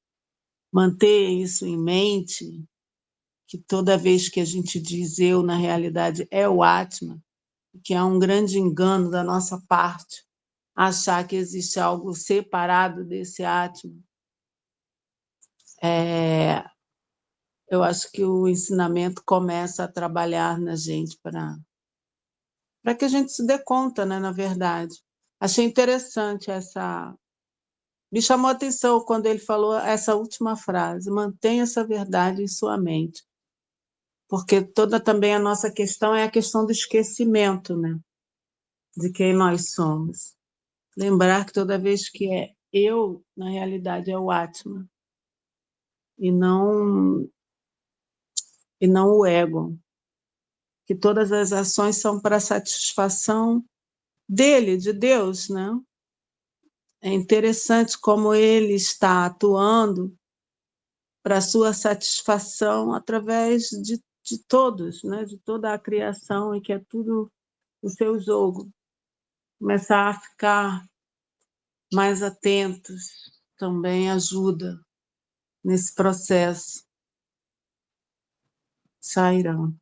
[SPEAKER 4] manter isso em mente, que toda vez que a gente diz eu, na realidade, é o Atman, que é um grande engano da nossa parte achar que existe algo separado desse Atman. Eu acho que o ensinamento começa a trabalhar na gente para que a gente se dê conta, né, na verdade. Achei interessante essa. Me chamou a atenção quando ele falou essa última frase: mantenha essa verdade em sua mente. Porque toda também a nossa questão é a questão do esquecimento, né, de quem nós somos. Lembrar que toda vez que é eu, na realidade é o Atman, e não o ego. Que todas as ações são para a satisfação dele, de Deus, né? É interessante como ele está atuando para a sua satisfação através de todos, né? De toda a criação, e que é tudo o seu jogo. Começar a ficar mais atentos também ajuda nesse processo. Sairão.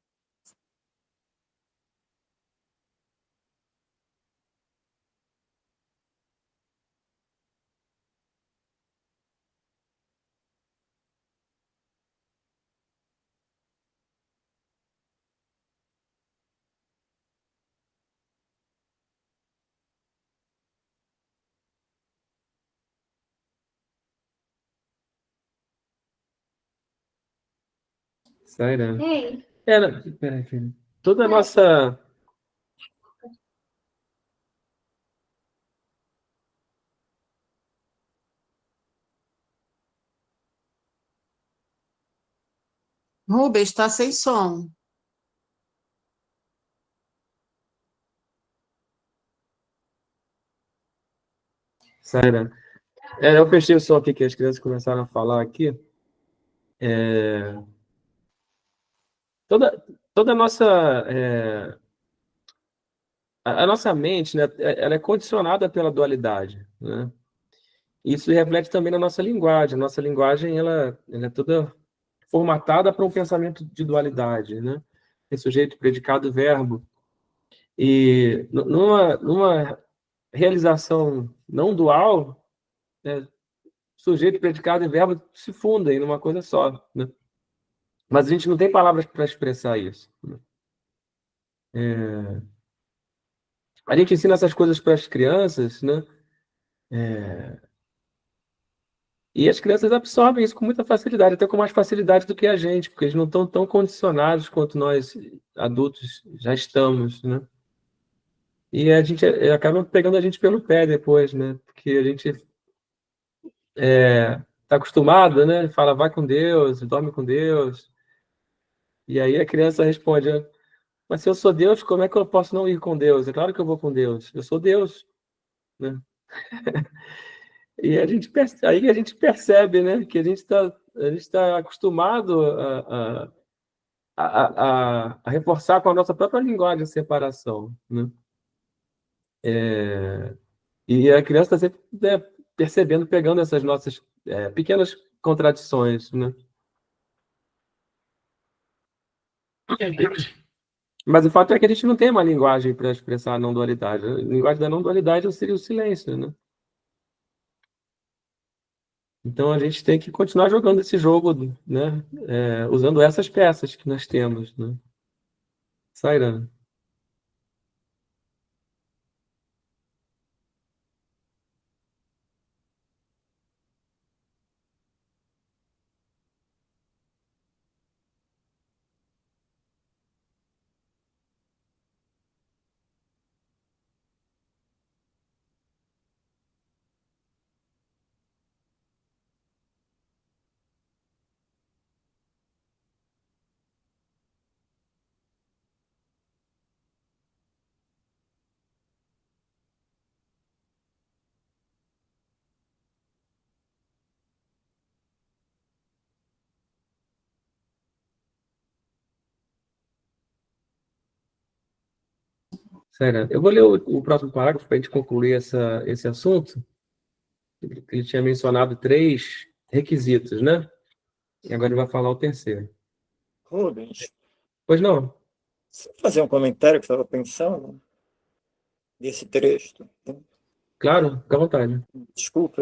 [SPEAKER 1] Sairan. Peraí, filho. Toda a nossa.
[SPEAKER 4] Rubens, está sem som.
[SPEAKER 1] Sério. Eu fechei o som aqui que as crianças começaram a falar aqui. Toda a nossa a nossa mente, né, ela é condicionada pela dualidade, né? Isso reflete também na nossa linguagem. Nossa linguagem ela é toda formatada para um pensamento de dualidade, né? Tem sujeito, predicado, verbo. E numa realização não dual, né, sujeito, predicado e verbo se fundem numa coisa só, né? Mas a gente não tem palavras para expressar isso, né? A gente ensina essas coisas para as crianças, né? E as crianças absorvem isso com muita facilidade, até com mais facilidade do que a gente, porque eles não estão tão condicionados quanto nós adultos já estamos, né? E a gente acaba pegando a gente pelo pé depois, né? Porque a gente está acostumado, né? Fala, vai com Deus, dorme com Deus. E aí a criança responde, mas se eu sou Deus, como é que eu posso não ir com Deus? É claro que eu vou com Deus. Eu sou Deus, né? E aí a gente percebe, né? Que a gente tá acostumado a reforçar com a nossa própria linguagem a separação, né? E a criança está sempre, né, percebendo, pegando essas nossas pequenas contradições, né? Mas o fato é que a gente não tem uma linguagem para expressar a não dualidade. A linguagem da não dualidade seria o silêncio, né? Então a gente tem que continuar jogando esse jogo, né? Usando essas peças que nós temos, né? Sairã. Sairã. Eu vou ler o próximo parágrafo para a gente concluir esse assunto. Ele tinha mencionado 3 requisitos, né? E agora ele vai falar o terceiro.
[SPEAKER 3] Rubens,
[SPEAKER 1] Pois não?
[SPEAKER 3] só fazer um comentário que eu estava pensando desse trecho.
[SPEAKER 1] Claro, fica à vontade.
[SPEAKER 3] Desculpa,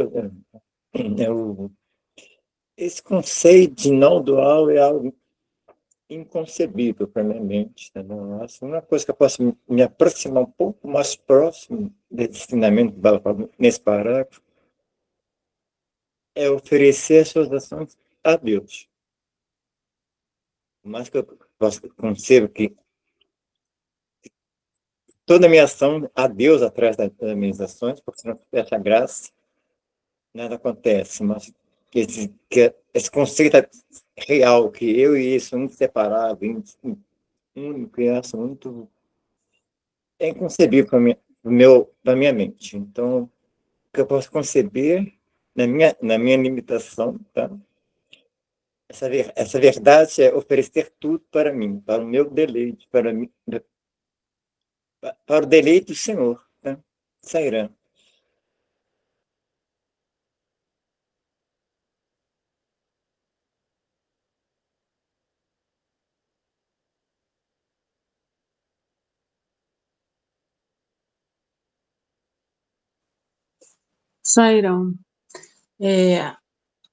[SPEAKER 3] esse conceito de não dual é algo inconcebível para minha mente. Tá bom? Acho uma coisa que eu posso me aproximar um pouco mais próximo desse ensinamento nesse parágrafo é oferecer as suas ações a Deus. Mas que eu posso concebo que toda a minha ação a Deus atrás das minhas ações, porque se não tivesse a graça, nada acontece. Mas que esse conceito real, que eu e isso, inseparável, único, e acho muito é inconcebível para minha mente. Então, o que eu posso conceber na minha limitação, tá? Essa verdade é oferecer tudo para mim, para o meu deleite, para o deleite do Senhor, tá? Sairá.
[SPEAKER 4] Sairão.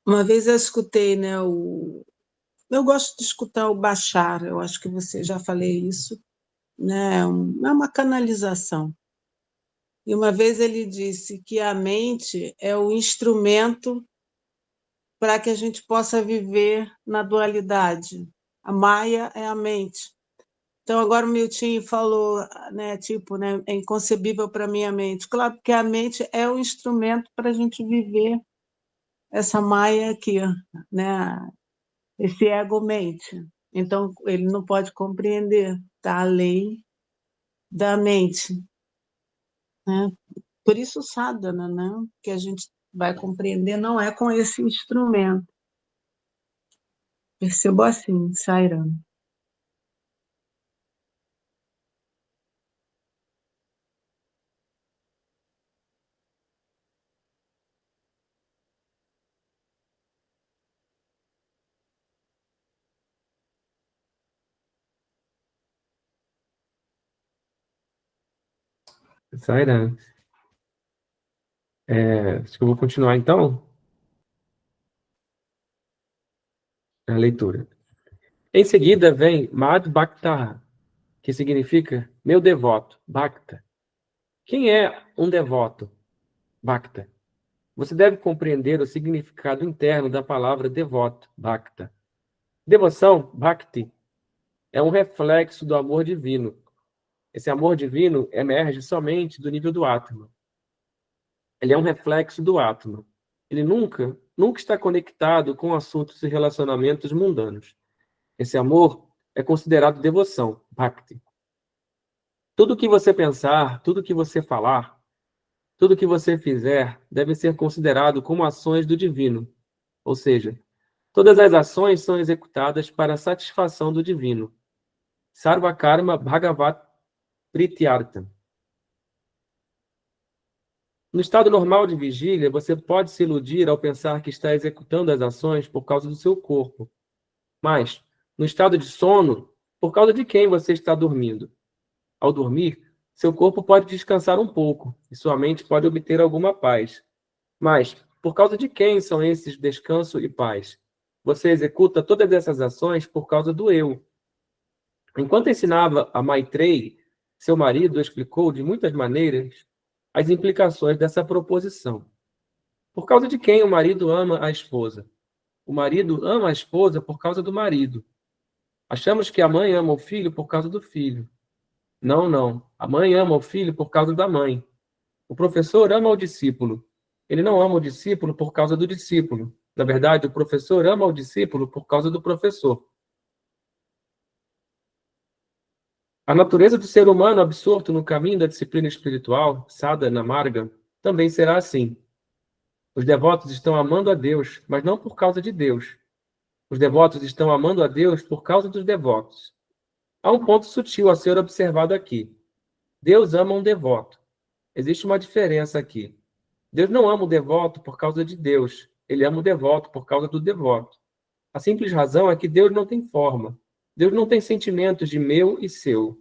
[SPEAKER 4] Uma vez eu escutei, né, eu gosto de escutar o Bashar, eu acho que você já falei isso, né, é uma canalização. E uma vez ele disse que a mente é o instrumento para que a gente possa viver na dualidade. A Maia é a mente. Então, agora o Milton falou, né, tipo, né, é inconcebível para a minha mente. Claro, porque a mente é o instrumento para a gente viver essa Maia aqui, né, esse ego-mente. Então, ele não pode compreender, está além da mente, né? Por isso, sadhana, né? Que a gente vai compreender, não é com esse instrumento. Percebo assim, Sairam.
[SPEAKER 1] Saira. Acho que eu vou continuar então a leitura. Em seguida vem Mad Bhakta, que significa meu devoto, Bhakta. Quem é um devoto, Bhakta? Você deve compreender o significado interno da palavra devoto, Bhakta. Devoção, Bhakti, é um reflexo do amor divino. Esse amor divino emerge somente do nível do Atma. Ele é um reflexo do Atma. Ele nunca está conectado com assuntos e relacionamentos mundanos. Esse amor é considerado devoção, Bhakti. Tudo que você pensar, tudo que você falar, tudo que você fizer deve ser considerado como ações do divino. Ou seja, todas as ações são executadas para a satisfação do divino. Sarva Karma Bhagavat Prityartham. No estado normal de vigília, você pode se iludir ao pensar que está executando as ações por causa do seu corpo. Mas, no estado de sono, por causa de quem você está dormindo? Ao dormir, seu corpo pode descansar um pouco e sua mente pode obter alguma paz. Mas, por causa de quem são esses descanso e paz? Você executa todas essas ações por causa do eu. Enquanto ensinava a Maitreyi, seu marido explicou de muitas maneiras as implicações dessa proposição. Por causa de quem o marido ama a esposa? O marido ama a esposa por causa do marido. Achamos que a mãe ama o filho por causa do filho. Não, não. A mãe ama o filho por causa da mãe. O professor ama o discípulo. Ele não ama o discípulo por causa do discípulo. Na verdade, o professor ama o discípulo por causa do professor. A natureza do ser humano absorto no caminho da disciplina espiritual, sadhana marga, também será assim. Os devotos estão amando a Deus, mas não por causa de Deus. Os devotos estão amando a Deus por causa dos devotos. Há um ponto sutil a ser observado aqui. Deus ama um devoto. Existe uma diferença aqui. Deus não ama o devoto por causa de Deus. Ele ama o devoto por causa do devoto. A simples razão é que Deus não tem forma. Deus não tem sentimentos de meu e seu.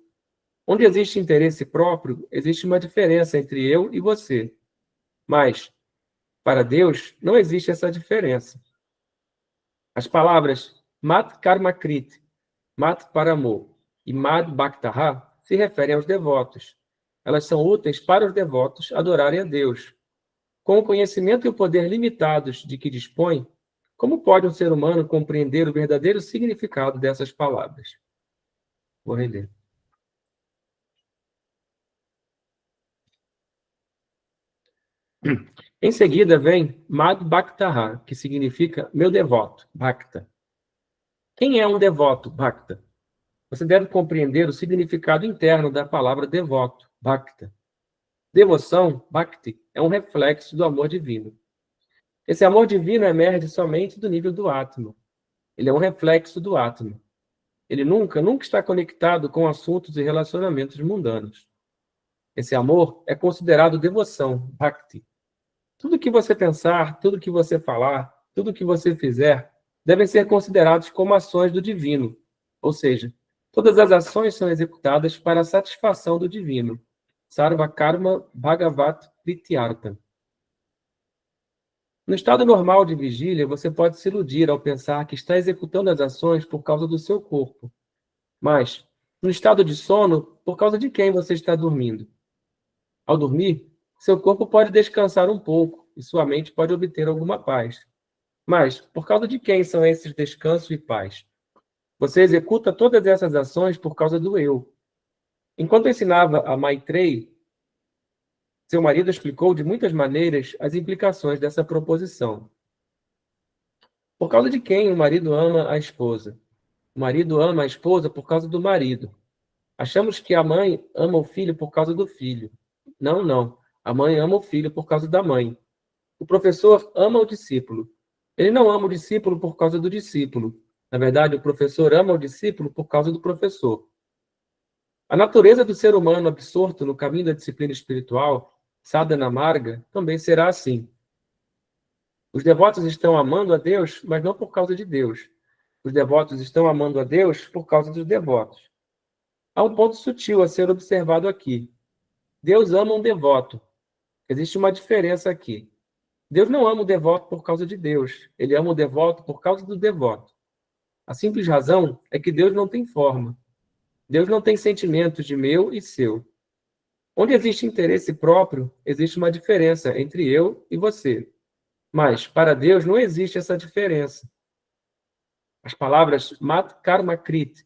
[SPEAKER 1] Onde existe interesse próprio, existe uma diferença entre eu e você. Mas, para Deus, não existe essa diferença. As palavras Mat Karmakrit, Mat Paramo e Mad Bhaktaha se referem aos devotos. Elas são úteis para os devotos adorarem a Deus. Com o conhecimento e o poder limitados de que dispõe, como pode um ser humano compreender o verdadeiro significado dessas palavras? Vou reler. Em seguida vem Mad Bhaktaha, que significa meu devoto, Bhakta. Quem é um devoto, Bhakta? Você deve compreender o significado interno da palavra devoto, Bhakta. Devoção, Bhakti, é um reflexo do amor divino. Esse amor divino emerge somente do nível do Atma. Ele é um reflexo do Atma. Ele nunca está conectado com assuntos e relacionamentos mundanos. Esse amor é considerado devoção, Bhakti. Tudo que você pensar, tudo que você falar, tudo que você fizer, devem ser considerados como ações do divino. Ou seja, todas as ações são executadas para a satisfação do divino. Sarva Karma Bhagavat Prityartham. No estado normal de vigília, você pode se iludir ao pensar que está executando as ações por causa do seu corpo. Mas, no estado de sono, por causa de quem você está dormindo? Ao dormir, seu corpo pode descansar um pouco e sua mente pode obter alguma paz. Mas, por causa de quem são esses descanso e paz? Você executa todas essas ações por causa do eu. Enquanto ensinava a Maitreyi, seu marido explicou de muitas maneiras as implicações dessa proposição. Por causa de quem o marido ama a esposa? O marido ama a esposa por causa do marido. Achamos que a mãe ama o filho por causa do filho. Não, não. A mãe ama o filho por causa da mãe. O professor ama o discípulo. Ele não ama o discípulo por causa do discípulo. Na verdade, o professor ama o discípulo por causa do professor. A natureza do ser humano absorto no caminho da disciplina espiritual, sadhana marga, também será assim. Os devotos estão amando a Deus, mas não por causa de Deus. Os devotos estão amando a Deus por causa dos devotos. Há um ponto sutil a ser observado aqui. Deus ama um devoto. Existe uma diferença aqui. Deus não ama o devoto por causa de Deus. Ele ama o devoto por causa do devoto. A simples razão é que Deus não tem forma. Deus não tem sentimentos de meu e seu. Onde existe interesse próprio, existe uma diferença entre eu e você. Mas, para Deus, não existe essa diferença. As palavras Mat Karma Krit,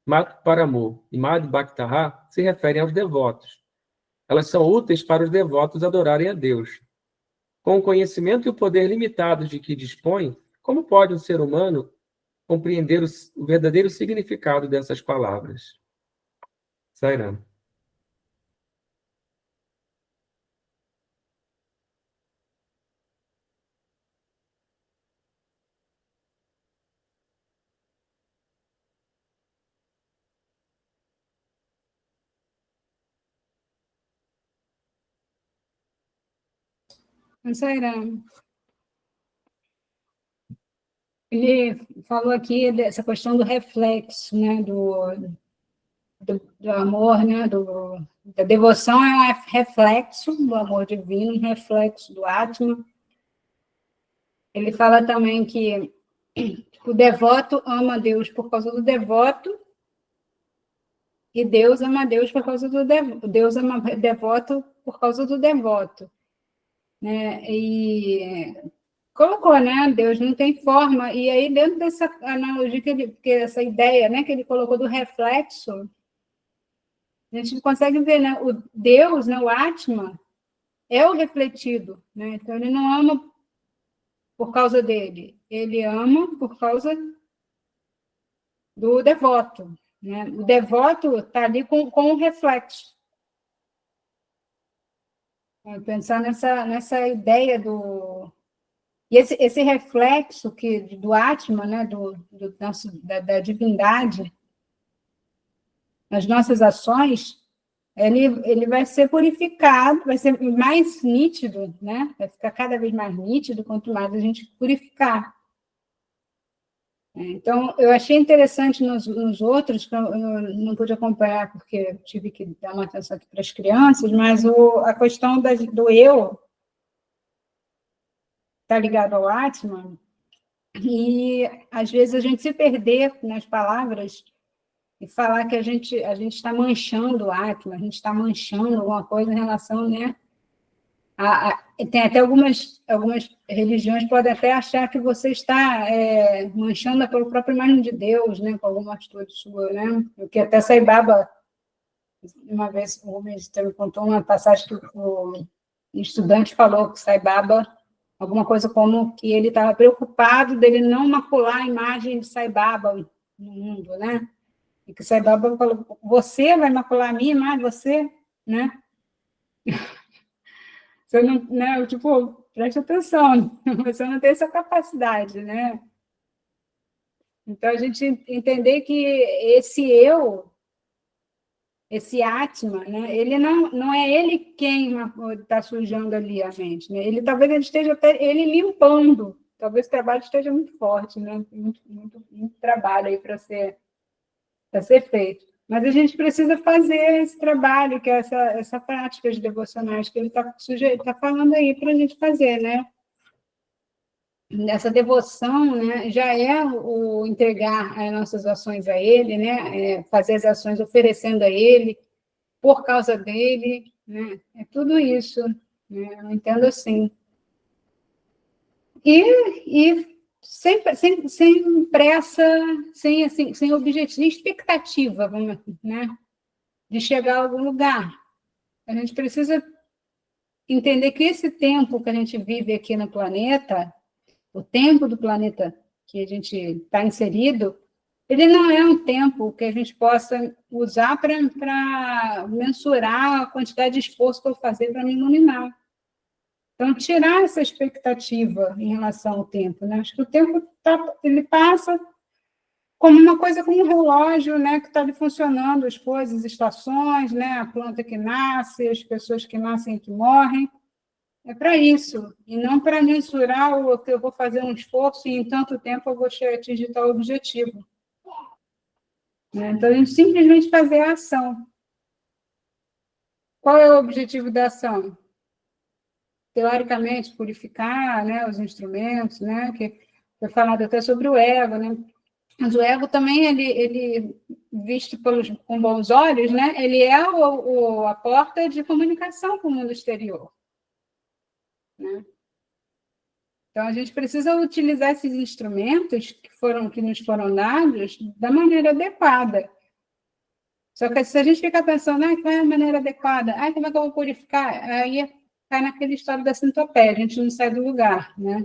[SPEAKER 1] Mat Paramo e Mad Bhaktaha se referem aos devotos. Elas são úteis para os devotos adorarem a Deus. Com o conhecimento e o poder limitados de que dispõe, como pode um ser humano compreender o verdadeiro significado dessas palavras? Sairam.
[SPEAKER 2] Sairam. Ele falou aqui dessa questão do reflexo, né, do amor, né, da devoção é um reflexo do amor divino, um reflexo do Atma. Ele fala também que o devoto ama Deus por causa do devoto e Deus ama Deus por causa do devoto. Deus ama devoto por causa do devoto, né? E colocou, né? Deus não tem forma. E aí, dentro dessa analogia, que essa ideia, né, que ele colocou do reflexo, a gente consegue ver, né? O Deus, né, o Atma, é o refletido, né? Então, ele não ama por causa dele, ele ama por causa do devoto, né? O devoto está ali com o reflexo. Pensar nessa ideia do... E esse reflexo do Atma, né, da divindade, nas nossas ações, ele vai ser purificado, vai ser mais nítido, né? Vai ficar cada vez mais nítido quanto mais a gente purificar. Então, eu achei interessante nos outros, que eu não pude acompanhar porque eu tive que dar uma atenção aqui para as crianças, mas a questão do eu está ligado ao Atman, e às vezes a gente se perder nas palavras e falar que a gente está manchando o Atman, a gente está manchando alguma coisa em relação, né? Tem até algumas religiões podem até achar que você está manchando a própria imagem de Deus, né? Com alguma atitude sua, né? Porque até Sai Baba, uma vez o ministro me contou uma passagem que o estudante falou que Sai Baba, alguma coisa como que ele estava preocupado dele não macular a imagem de Sai Baba no mundo, né? E que Sai Baba falou, você vai macular a minha imagem, você, né? Você não, né? Tipo, preste atenção, você não tem essa capacidade, né? Então, a gente entender que esse eu, esse Atma, né? Ele não é ele quem está sujando ali a mente, né? Talvez ele esteja até ele limpando, talvez o trabalho esteja muito forte, né? Muito trabalho aí para ser feito. Mas a gente precisa fazer esse trabalho, que é essa prática de devocionais que ele está falando aí para a gente fazer, né? Essa devoção, né, já é o entregar as nossas ações a ele, né? Fazer as ações oferecendo a ele, por causa dele, né? É tudo isso, né? Eu entendo assim. E sem pressa, sem objetivo, sem expectativa, né, de chegar a algum lugar. A gente precisa entender que esse tempo que a gente vive aqui no planeta, o tempo do planeta que a gente está inserido, ele não é um tempo que a gente possa usar para mensurar a quantidade de esforço que eu vou fazer para me iluminar. Então, tirar essa expectativa em relação ao tempo, né? Acho que o tempo ele passa como uma coisa, como um relógio, né, que está ali funcionando, as coisas, estações, né, a planta que nasce, as pessoas que nascem e que morrem. É para isso, e não para mensurar o que eu vou fazer um esforço e em tanto tempo eu vou atingir tal objetivo. Né? Então, a gente simplesmente fazer a ação. Qual é o objetivo da ação? Teoricamente, purificar, né, os instrumentos, né, que foi falado até sobre o ego, né? Mas o ego também, ele visto com bons olhos, né, ele é a porta de comunicação com o mundo exterior. Né? Então, a gente precisa utilizar esses instrumentos que nos foram dados da maneira adequada. Só que se a gente ficar pensando, qual é a maneira adequada? Como é que eu vou purificar? Aí cai naquele estado da sintopeia, a gente não sai do lugar, né?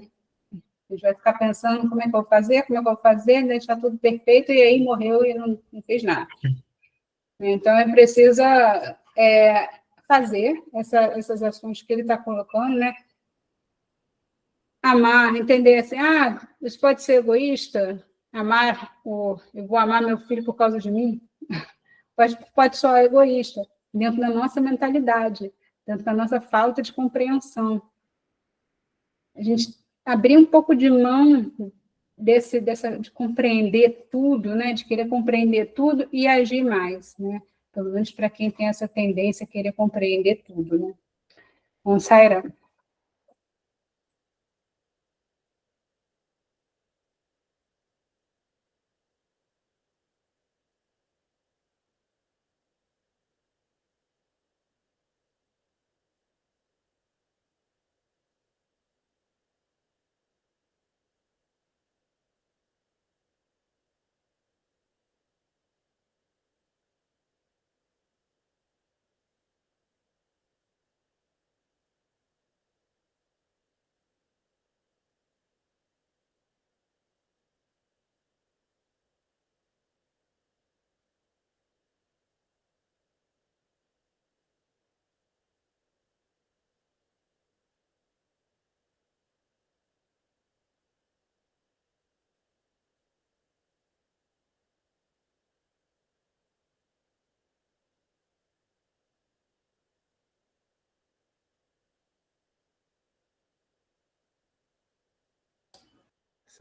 [SPEAKER 2] A gente vai ficar pensando como é que eu vou fazer, deixar tudo perfeito, e aí morreu e não fez nada. Então, é preciso fazer essas ações que ele está colocando, né? Amar, entender assim, isso pode ser egoísta, eu vou amar meu filho por causa de mim, pode ser egoísta, dentro da nossa mentalidade, dentro da nossa falta de compreensão. A gente abrir um pouco de mão de compreender tudo, né, de querer compreender tudo e agir mais, né, pelo menos para quem tem essa tendência a querer compreender tudo, né. Bom, Saira.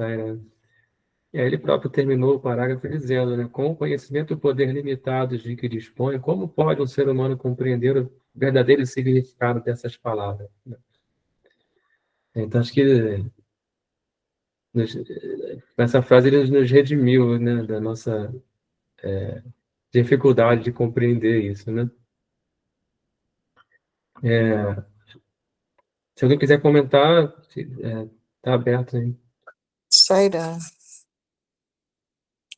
[SPEAKER 1] Saira. E aí ele próprio terminou o parágrafo dizendo, né, com o conhecimento e o poder limitados de que dispõe, como pode um ser humano compreender o verdadeiro significado dessas palavras? Né? Então, acho que com essa frase ele nos redimiu, né, da nossa dificuldade de compreender isso, né? Se alguém quiser comentar, está aberto aí.
[SPEAKER 5] Saira,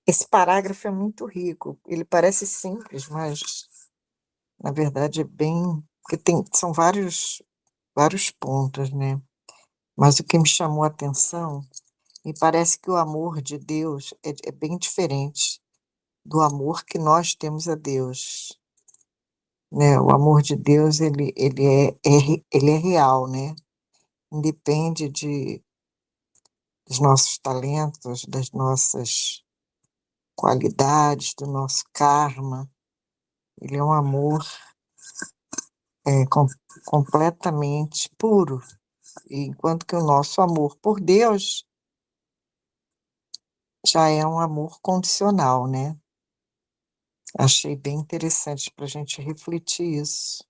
[SPEAKER 5] esse parágrafo é muito rico. Ele parece simples, mas na verdade é bem, porque são vários pontos, né? Mas o que me chamou a atenção, me parece que o amor de Deus é bem diferente do amor que nós temos a Deus, né? O amor de Deus, ele é real, né? Independe dos nossos talentos, das nossas qualidades, do nosso karma. Ele é um amor completamente puro, enquanto que o nosso amor por Deus já é um amor condicional, né? Achei bem interessante para a gente refletir isso.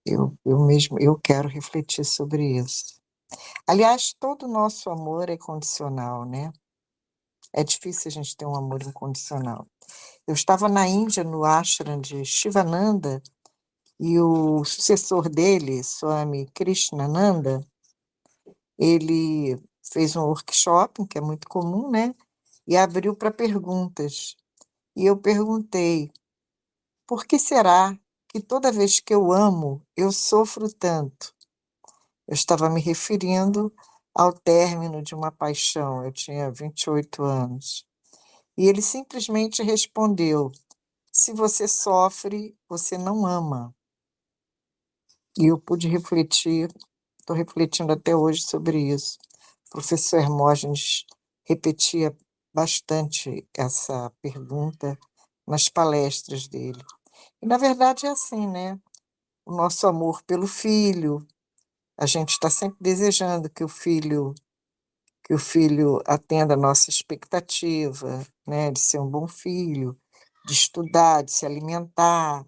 [SPEAKER 5] Eu quero refletir sobre isso. Aliás, todo o nosso amor é condicional, né? É difícil a gente ter um amor incondicional. Eu estava na Índia, no ashram de Shivananda, e o sucessor dele, Swami Krishnananda, ele fez um workshop, que é muito comum, né? E abriu para perguntas. E eu perguntei, por que será que toda vez que eu amo, eu sofro tanto? Eu estava me referindo ao término de uma paixão, eu tinha 28 anos. E ele simplesmente respondeu: se você sofre, você não ama. E eu pude refletir, estou refletindo até hoje sobre isso. O professor Hermógenes repetia bastante essa pergunta nas palestras dele. E, na verdade, é assim, né? O nosso amor pelo filho, a gente está sempre desejando que o filho atenda a nossa expectativa, né? De ser um bom filho, de estudar, de se alimentar.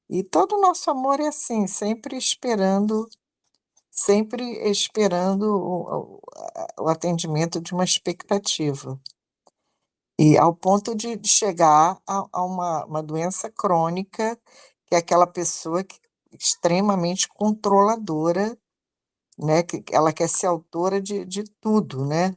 [SPEAKER 5] E todo o nosso amor é assim, sempre esperando o atendimento de uma expectativa. E ao ponto de chegar a uma doença crônica, que é aquela pessoa extremamente controladora, né? Que ela quer ser autora de tudo, né?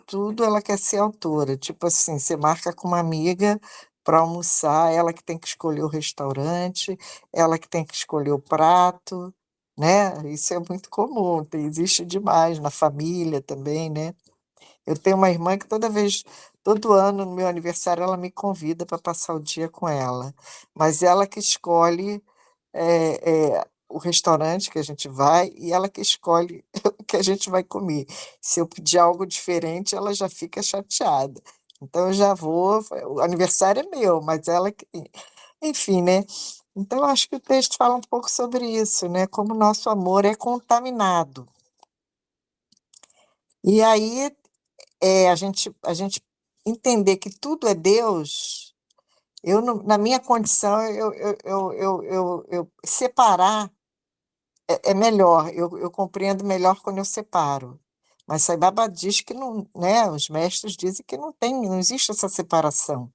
[SPEAKER 5] Tudo ela quer ser autora. Tipo assim, você marca com uma amiga para almoçar, ela que tem que escolher o restaurante, ela que tem que escolher o prato, né? Isso é muito comum, existe demais na família também, né? Eu tenho uma irmã que todo ano, no meu aniversário, ela me convida para passar o dia com ela. Mas ela que escolhe o restaurante que a gente vai e ela que escolhe o que a gente vai comer. Se eu pedir algo diferente, ela já fica chateada. Então eu já vou, o aniversário é meu, mas ela que. Enfim, né? Então eu acho que o texto fala um pouco sobre isso, né? Como o nosso amor é contaminado. E aí a gente entender que tudo é Deus, na minha condição, eu separar é melhor, eu compreendo melhor quando eu separo. Mas Sai Baba diz que não, né? Os mestres dizem que não existe essa separação.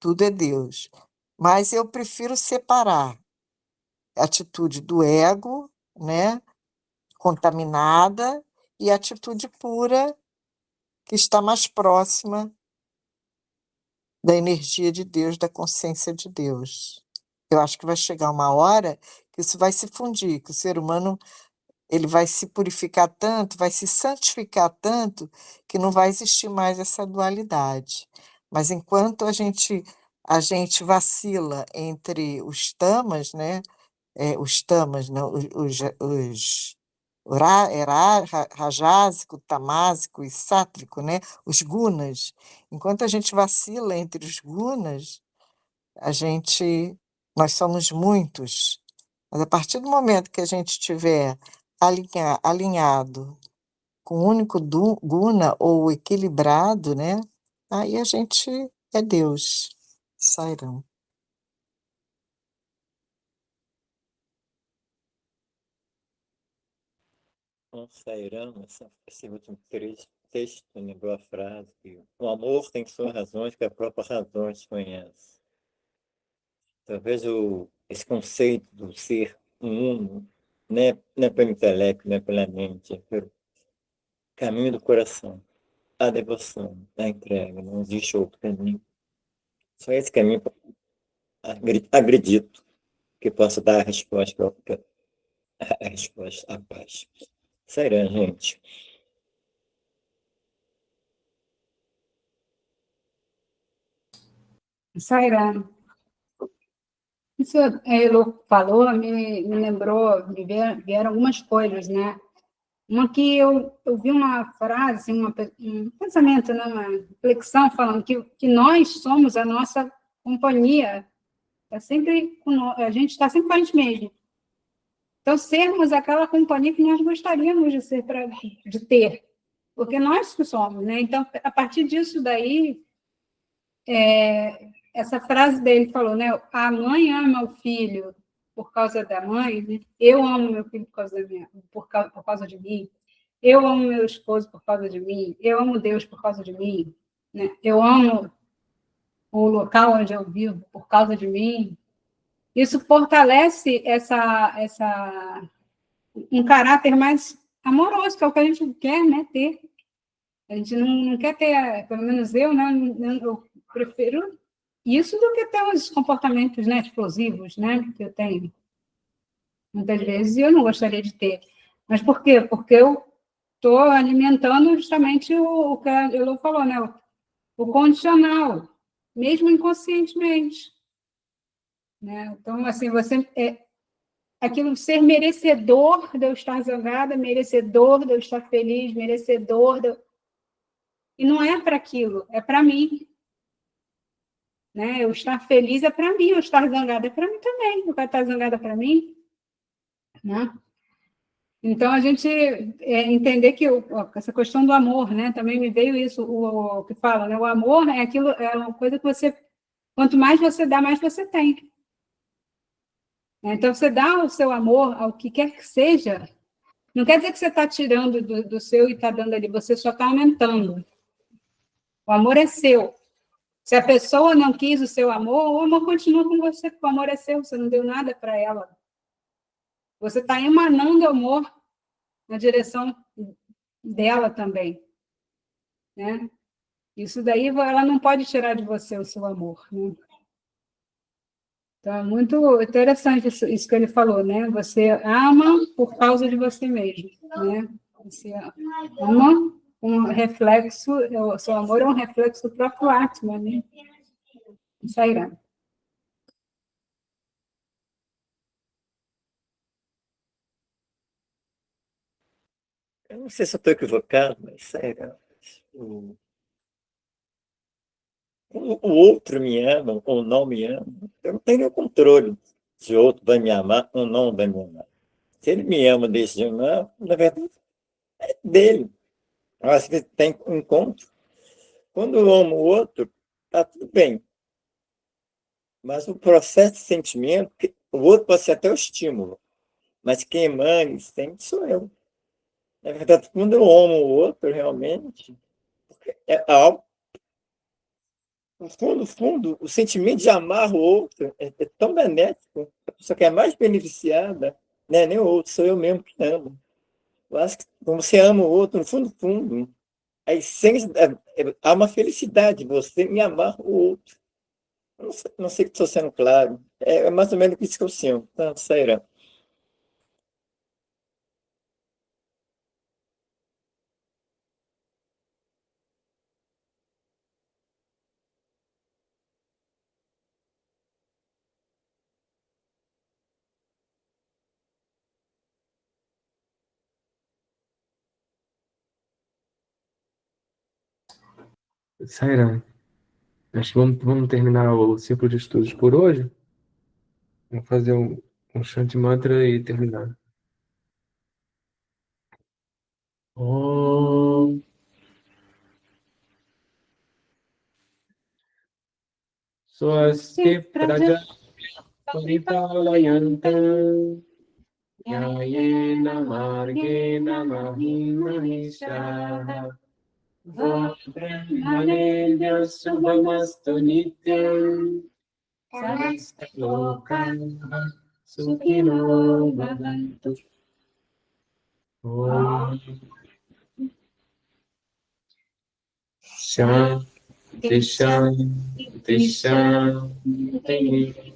[SPEAKER 5] Tudo é Deus. Mas eu prefiro separar a atitude do ego, né? Contaminada, e a atitude pura, que está mais próxima da energia de Deus, da consciência de Deus. Eu acho que vai chegar uma hora que isso vai se fundir, que o ser humano ele vai se purificar tanto, vai se santificar tanto, que não vai existir mais essa dualidade. Mas enquanto a gente vacila entre os tamas, né? Os tamas, não, rajásico, tamásico e sátrico, né? Os gunas. Enquanto a gente vacila entre os gunas, nós somos muitos. Mas a partir do momento que a gente estiver alinhado com o único guna ou equilibrado, né? Aí a gente é Deus. Sairão.
[SPEAKER 3] Não sairão, esse último texto lembrou a frase que o amor tem suas razões que a própria razão desconhece. Talvez esse conceito do ser uno não é pelo intelecto, não é pela mente, é pelo caminho do coração, a devoção, a entrega. Não existe outro caminho. Só esse caminho, acredito, que possa dar a resposta, à paz. Será, gente?
[SPEAKER 2] Sairá, isso Elô falou, me lembrou, vieram algumas coisas, né? Uma que eu vi uma frase, um pensamento, né? Uma reflexão falando que nós somos a nossa companhia, a gente está sempre com a gente mesmo. Então, sermos aquela companhia que nós gostaríamos de ter, porque nós que somos, né? Então, a partir disso daí, essa frase dele falou, né? A mãe ama o filho por causa da mãe, né? Eu amo meu filho por causa de mim. Eu amo meu esposo por causa de mim. Eu amo Deus por causa de mim, né? Eu amo o local onde eu vivo por causa de mim. Isso fortalece um caráter mais amoroso, que é o que a gente quer, né, ter. A gente não quer ter, pelo menos eu, né, eu prefiro isso do que ter os comportamentos, né, explosivos, né, que eu tenho. Muitas vezes eu não gostaria de ter. Mas por quê? Porque eu estou alimentando justamente o que a Elô falou, né, o condicional, mesmo inconscientemente. Né? Então, assim, você aquilo ser merecedor de eu estar zangada, merecedor de eu estar feliz, merecedor de eu... E não é para aquilo, é para mim. Né? Eu estar feliz é para mim, eu estar zangada é para mim também. Eu quero estar zangada para mim. Né? Então, a gente entender que essa questão do amor, né? Também me veio isso, o que fala, né? O amor é aquilo, é uma coisa que você, quanto mais você dá, mais você tem. Então, você dá o seu amor ao que quer que seja, não quer dizer que você está tirando do seu e está dando ali, você só está aumentando. O amor é seu. Se a pessoa não quis o seu amor, o amor continua com você, porque o amor é seu, você não deu nada para ela. Você está emanando amor na direção dela também. Né? Isso daí ela não pode tirar de você o seu amor. Né? Então, é muito interessante isso que ele falou, né? Você ama por causa de você mesmo, né? Você ama um reflexo, o seu amor é um reflexo do próprio Atman, né? Sairá.
[SPEAKER 3] Eu não sei se eu estou equivocado, mas sério, o outro me ama ou não me ama, eu não tenho nenhum controle se o outro vai me amar ou não vai me amar. Se ele me ama desde amar, na verdade, é dele. Eu acho que tem um encontro. Quando eu amo o outro, tá tudo bem. Mas o processo de sentimento, o outro pode ser até o estímulo, mas quem emana e sente sou eu. Na verdade, quando eu amo o outro, realmente, é algo. No fundo, o sentimento de amar o outro é tão benéfico, a pessoa que é mais beneficiada, né? Nem o outro, sou eu mesmo que amo. Eu acho que quando você ama o outro, no fundo, a essência, há uma felicidade de você em amar o outro. Eu não sei se estou sendo claro. É mais ou menos isso que eu sinto. Tá, sério.
[SPEAKER 1] Sairá, acho que vamos terminar o ciclo de estudos por hoje. Vamos fazer um Shanti Mantra e terminar. Om Swasti Praja Paripalayantam Nyayena Margena Mahim Mahishaha Brahmanendra Subhamastu Nityam Samastaloka Sukhino Bhavantu. Om Shanti Shanti Shanti